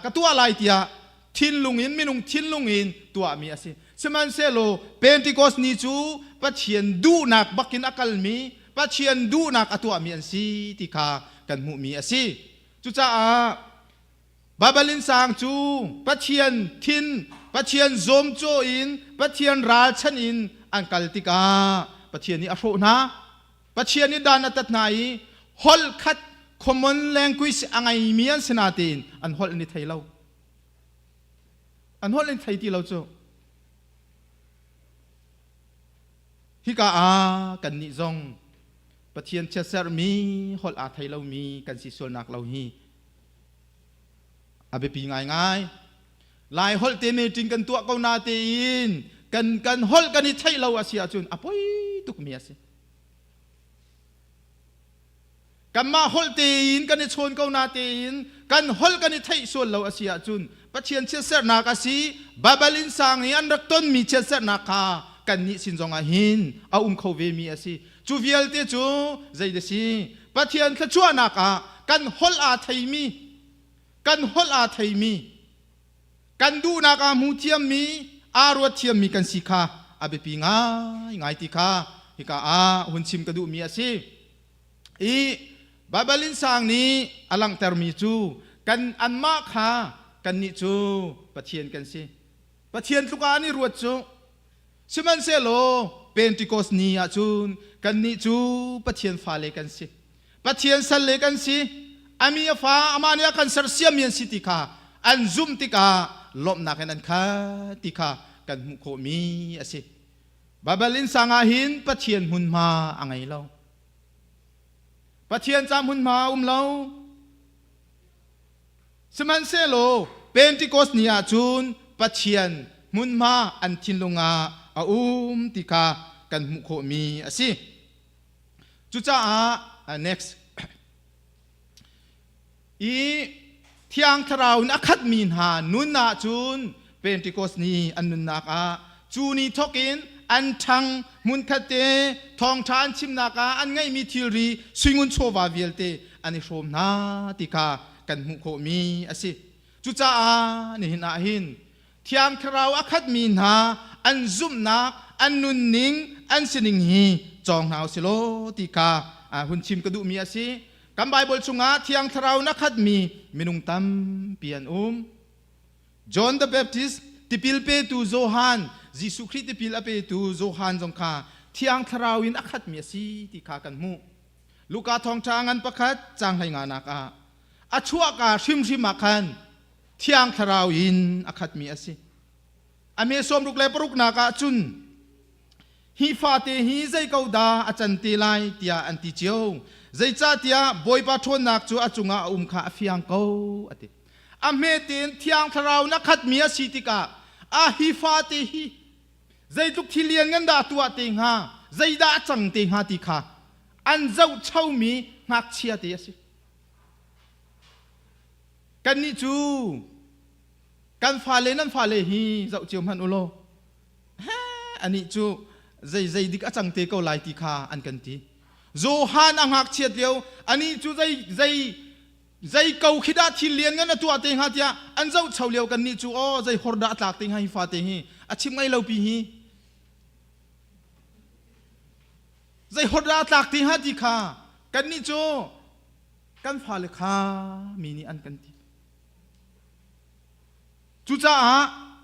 ก็ตัวไหลเตียทินลุงอินมินุงทินลุงอินตัวมีอาศิสมันเซโลเป็นติโกสนีจูปัจเจียนดูนักบักินอากาลมีปัจเจียนดูนักตัวมีอันสีติกากันมุมีอาศิจุจ้าบาบลินสางจูปัจเจียนทินปัจเจียนซอมโจอินปัจเจียนราชันอินอันกัลติกาปัจเจียนนี้อโรนะปัจเจียนนี้ดานัตไหนฮอลคัด common language อังไงมีอันสนาตินอันฮอลนี้ไทยเรา อันฮอลเล่นไทยที่เราโจฮิกากันนิจงปะเทียนเชสเซอร์มีฮอลอาไทยเรามีกันสิส่วนนักเราฮีอาเบปีง่ายลายฮอลเตเมจิงกันตัวก็นาเตอินกันฮอลกันนี่ไทยเราอาเซียจุนอภัยตุกเมียสิกันมาฮอลเตอินกันนี่ชนก็นาเตอินกันฮอลกันนี่ไทยส่วนเราอาเซียจุนปะเทียนเชสเซอร์นักอาศีบาบาลินสางนี่อันรักต้นมีเชสเซอร์นักกันนี่สินจงอาหินเอาเขาเวมีอาศีจูเวียลเตจูใจเดซีปะเทียนขจวนักกันฮอลอาไทยมีกันฮอลอาไทยมีกันดูนักมูเทียมมีอารวดเทียมมีกันสิกาอาเบปีง่ายติกาฮิกาหุ่นชิมกระดูมีอาศีอีบาบาลินสางนี้อลังเตอร์มีจูกันอันมากค่ะกันนี่จูปะเทียนกันสิปะเทียนทุกอันนี่รวดจูชิมันเซโลเป็นติโกสนีอาจูนกันนี่จูปะเทียนฟ้าเลกันสิปะเทียนสันเลกันสิอามีฟ้าอามาเนี่ยกันเสร์เซียมีนสิติกาอันซุมติกาลบนักนันค่ะติกากันมุโคมีอาสิบาบาลินสางอาหินปะเทียนหุนมาอ่างไงเราปะเทียนจามหุนมาเราสมันเซโลเป็นติโกสเนียจูนปะเทียนมุนมาอันทินลงอาติกากันมุโคมีอาสิจุจ้าnext อีที่อังทราวนักขัดมีนหานุนนาจูนเป็นติโกสนีอันนุนนักจูนีทกินอันทังมุนคเตทองทานชิมนักอันไงมีทิรีสวิงุนโชวาเวลเตอันนี้โชมนาติกากันมุโคมีอาสิจุจ้านี่หินาหินที่อังทราวอักขัดมีนหาอันซุมนักอันนุนนิงอันสินิงฮีจองหาวสิโลติกาหุ่นชิมกระดูมีอาสิคำไบเบิลสุงาที่อังทราวนักขัดมีมินุงตัมเปียนจอห์นเดอะแบปติสต์ติปิลเปตูโซฮันยิสุคริสต์ติปิลเปตูโซฮันจงคาที่อังทราวินอักขัดมีอาสิติกากันมูลูกาทองจางันประคัดจางไหงานักอาชัวกาชิมมาคันที่อังทราวินอักขัดมีอาสิอเมซอมรุกเลปรุกนากาจุนฮีฟาเตฮีใจเกาดาอาจันเตไลเตียอันติเจียวใจจ้าเตียบอยปาทวนนักจูอาจุงอาคาฟิยังเกาอติอเมเตนที่อังทราวนักขัดมีอาสิติกาฮีฟาเตฮีใจทุกที่เลียนเงินดาตัวเตงฮาใจดาจังเตงฮาติกาอันเจ้าเช่ามีนักเชียเตียสิกันนี่จูกันฟาเลนั่นฟาเลฮีเจ้าเจียวมันอุโลอันนี้จูใจดิกจังเตก็ไลติคาอันกันทีโจฮันอังหักเชียเดียวอันนี้จูใจเกาขิดาที่เลียนกันตัวเตงฮาเตียอันเจ้าเช่าเลียวกันนี่จูใจฮอร์ดาตากเตงฮาฮิฟาเตฮีอาชิมไงเราปีฮีใจฮอร์ดาตากเตงฮาติคากันนี่จูกันฟาเลคามีนี่อันกันทีจูจ้า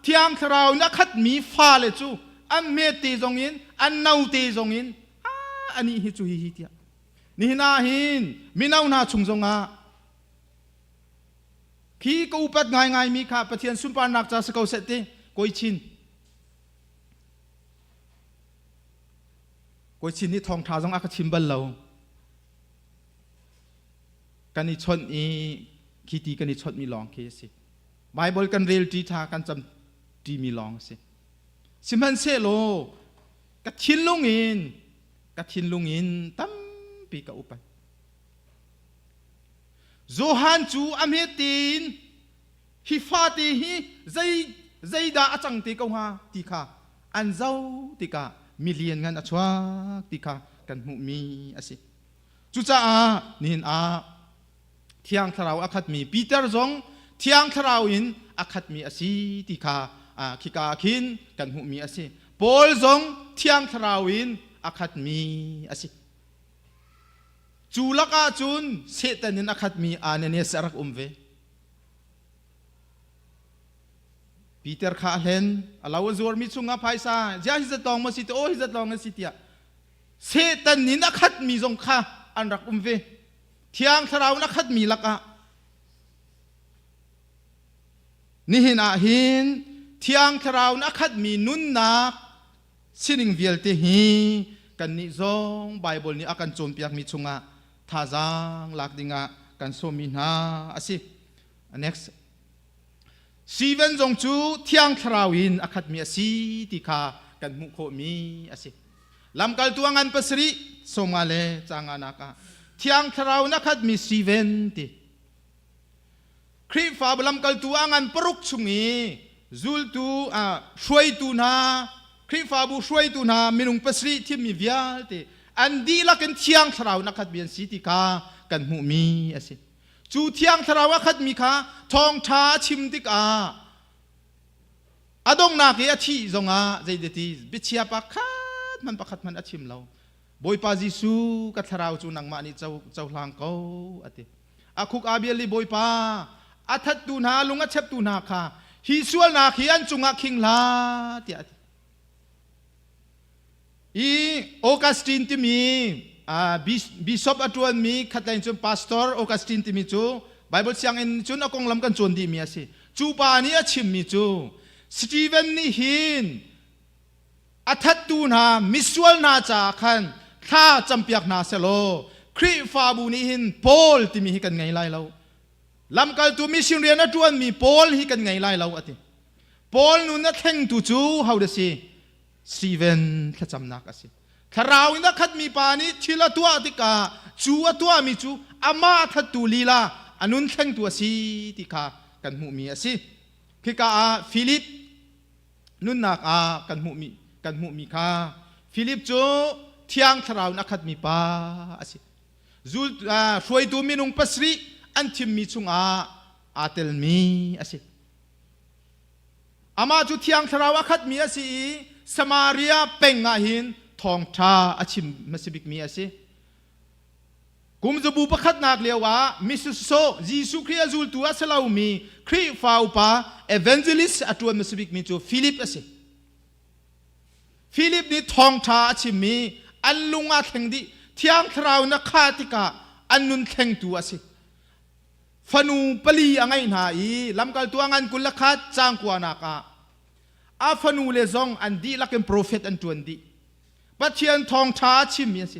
ที่อังทราวนักขัดมีฟ้าเลยจูอันเมตีจงอินอันนาตีจงอินอันนี้ฮิจูฮิเตียนี่นาหินมินาวนาชุงจงขี้กูปัดง่ายมีข้าปะเทียนสุนปานักจ่าสกาวเสตโกยชินนี่ทองท้าจงอักชิมบัลเลากันนี่ชนอีขี้ตีกันนี่ชนมีลองเคสิไบเบิลกันเรียลจีทากันจำดีมีลองสิสิมันเซโลกัดชินลุงอินตั้มปีกอุปันโจฮันจูอเมตินฮิฟาตีฮีใจดาจังตีกงฮาติคาอันเจ้าติกามิเลียนงันอชวาติคากันมุมีอสิจุจ้านินที่อังทราวอักขัดมีปีเตอร์จงที่อังทราวอินอักขัดมีอสิติคาคิกาคินกันมุมีอสิปอลจงที่อังทราวินอักขัดมีอสิจูลักอาจุนเสตันินอักขัดมีอันนี้สรักเวปีเตอร์ข้าเห็นเราจวดมิชุงอาภัยซาจะฮิจตองมาสิโอฮิจตองมาสิเตียเสตันินอักขัดมีจงข้าอันรักเวที่อังทราวินอักขัดมีลักอานี่หิน ที่อังคราวนักขัดมีนุนนักสินิงเวลเตฮีกันนิจงไบเบิลนี้อากันโจมเปียกมีชุงะท่าจังลักดิงะกันโซมินาอาสิ next ซีเวนจงจูที่อังคราวินอาคัดมีอาสิติคากันมุโคมีอาสิลำกัลตัวงันปัสริสมาเลจางานักที่อังคราวนักขัดมีซีเวนติครีฟาบลำกัลตัวงันปรุกชุงีจูลตูช่วยตูนาคริฟาบูช่วยตูนามินุงปัสริที่มีวิาลติอันดีละกันที่อังคราวนักขัดเบียนสิติคากันมุมีอาสิจูที่อังคราวนักขัดมีคาทองชาชิมติกาอดงนาเกียที่จงใจเดติบิเชียปักขัดมันอชิมเราบอยปาจิสูกัทราวจูนังมานี่เจ้าหลังเขาอติอาคุกอาเบียลีบอยปาอาทัดตูนาลุงอัดเชบตูนาคาฮิสวลนาขีอันจุงคิงลาติอติอีโอกัสตินที่มีบิชอปอัตวันมีขัดแย้งจนพาสตอร์โอกัสตินที่มีจูไบเบิลเสียงอินจุนอคงลำกันจนดีมีสิจูปานี่อชิมมีจูสตีเวนนี่หินอัฐตูนามิสวลนาจาคันข้าจำเปียกนาเซโลครีฟาบูนี่หินโพลที่มีกันไงไล่เราลำกันตัวมิชินเรียนอัตวันมีโพลที่กันไงไล่เราอติโพลนู้นนักแข่งตูจูเฮาเดซีสตีเวนข้าจำนักอสิถ้าเราอินักขัดมีปานี้ทีละตัวติกาจูตัวมีจูอามาทัดตูลีลาอันนู้นแข่งตัวสีติกากันหูมีสิคือกาฟิลิปนุ่นนักกันหูมีค่ะฟิลิปจูเที่ยงถ้าเรานักขัดมีปาสิจูช่วยตัวมีนุงปัสริอันทิมมีจุงอาเตลมีสิอามาจูเที่ยงถ้าเรานักขัดมีสิสมาเรียเป็งหินทองชาอาชิมมาสิบิกมีอาสิกุมจะบูประคัดนักเลียวว่ามิสโซจีสุครีอาจูลตัวเสลามีครีฟาวปาเอเวนเจลิสอัตวันมาสิบิกมีจูฟิลิปอาสิฟิลิปนี่ทองชาอาชิมมีอันลุงอาแข่งดิเที่ยงทราวนักขาติกาอันนุนแข่งตัวอาสิฟนูปลีอังไงนาอีลำกัลตัวงันกุลขัดจางกวานักอาฟนูเลซองอันดีลักเป็นโปรเฟตอันจวนดีปัจเจียนทองชาชิมยังสิ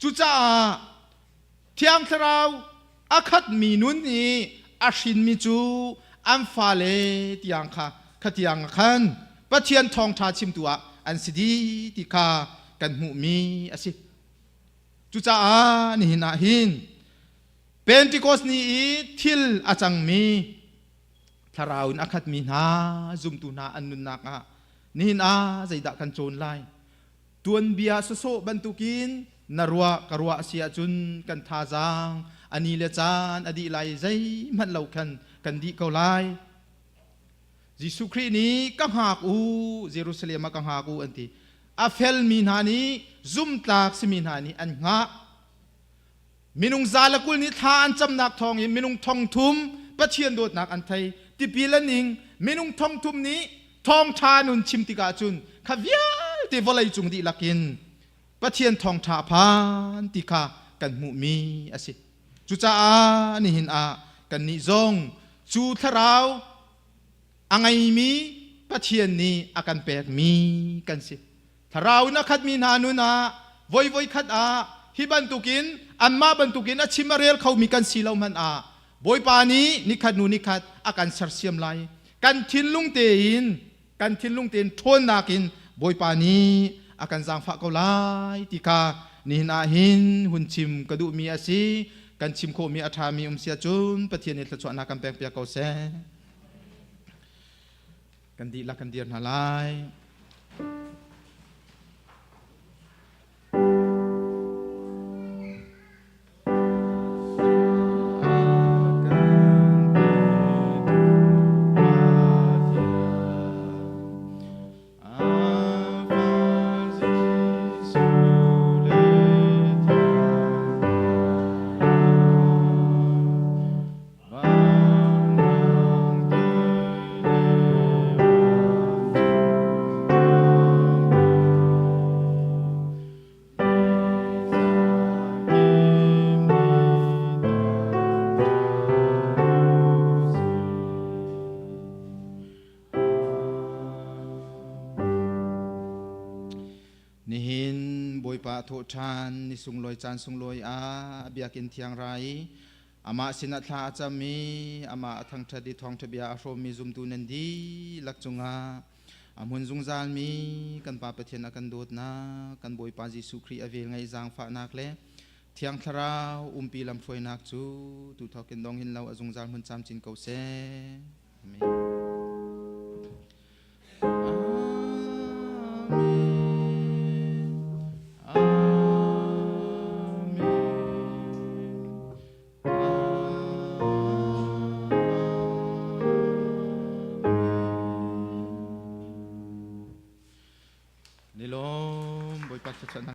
จุจ้าเที่ยงทราวอาคัดมีนุนนี้อาชินมีจูอัมฟาเลที่ยังค่ะขัดยังขันปัจเจียนทองชาชิมตัวอันสิดีที่ค่ะกันหูมีอาสิจุจ้านี่นาหินเป็นที่โกสนี้ทิลอาจังมีทราวนักขัดมีนาจุมตุนาอันนุนนักนี่นาใจดักกันโจรไล่ตัวนเบียสโซบรรทุกินนรัวกรัวเสียจุนกันทาจังอันนี้เลจานอดีไลใจมันเล่ากันดีเขาไล่ยิสุครีนี้กังหากเยรูซาเล็มกังหากอันที่อาเฟลมีนานี้ซุมตากสมีนานี้อันงะมินุงซาลกุลนี้ทานจำนักทองยิมินุงทองทุมปะเชียนโดดนักอันไทยที่ปีละนิงมินุงทองทุมนี้ทองชานุนชิมติกาจุนขวิยที่วลัยจุงดีลักินปะเทียนทองชาพานติกากันมุมีอาสิจุจ้านี่หินกันนิจงจูทราวอังไงมีปะเทียนนี้อากันเปกมีกันสิทราวนักขัดมีนานุนาวยขัดฮิบันตุกินอันมาบันตุกินชิมาเรียลเขามีกันสีเหล่ามันบอยปานี้นิขัดนูนิขัดอากันสารเสียมไลกันทินลุงเตีนกันทินลุงเตีนทวนนากินบอยปานี้อากันจางฝากเขาไลติกานี่นาหินหุ่นชิมกระดูมีอาศีกันชิมโคมีอัฐามีเสียจุนปะเทียนเนตชวนากันแปลงเปียกเขาแซกันดีละกันเดียนหาไล นิหินบอยปะโทชานนิสุงลอยจานสุงลอยเบียกินเทียงไรอามาสินัทลาจามีอามาทั้งทดีทองทบียอาโรมีซุมตูนันดีลักจุงอามุนจุงจานมีกันปาปะเทียนกันโดดนากันบอยปาจิสุครีอเวลไงจางฟ้านักเลเทียงทราวปีลำฟอยนักจูตูทอกินดองหินเราจุงจานมุนจามจินเกาเซนิลมบอยปักชัด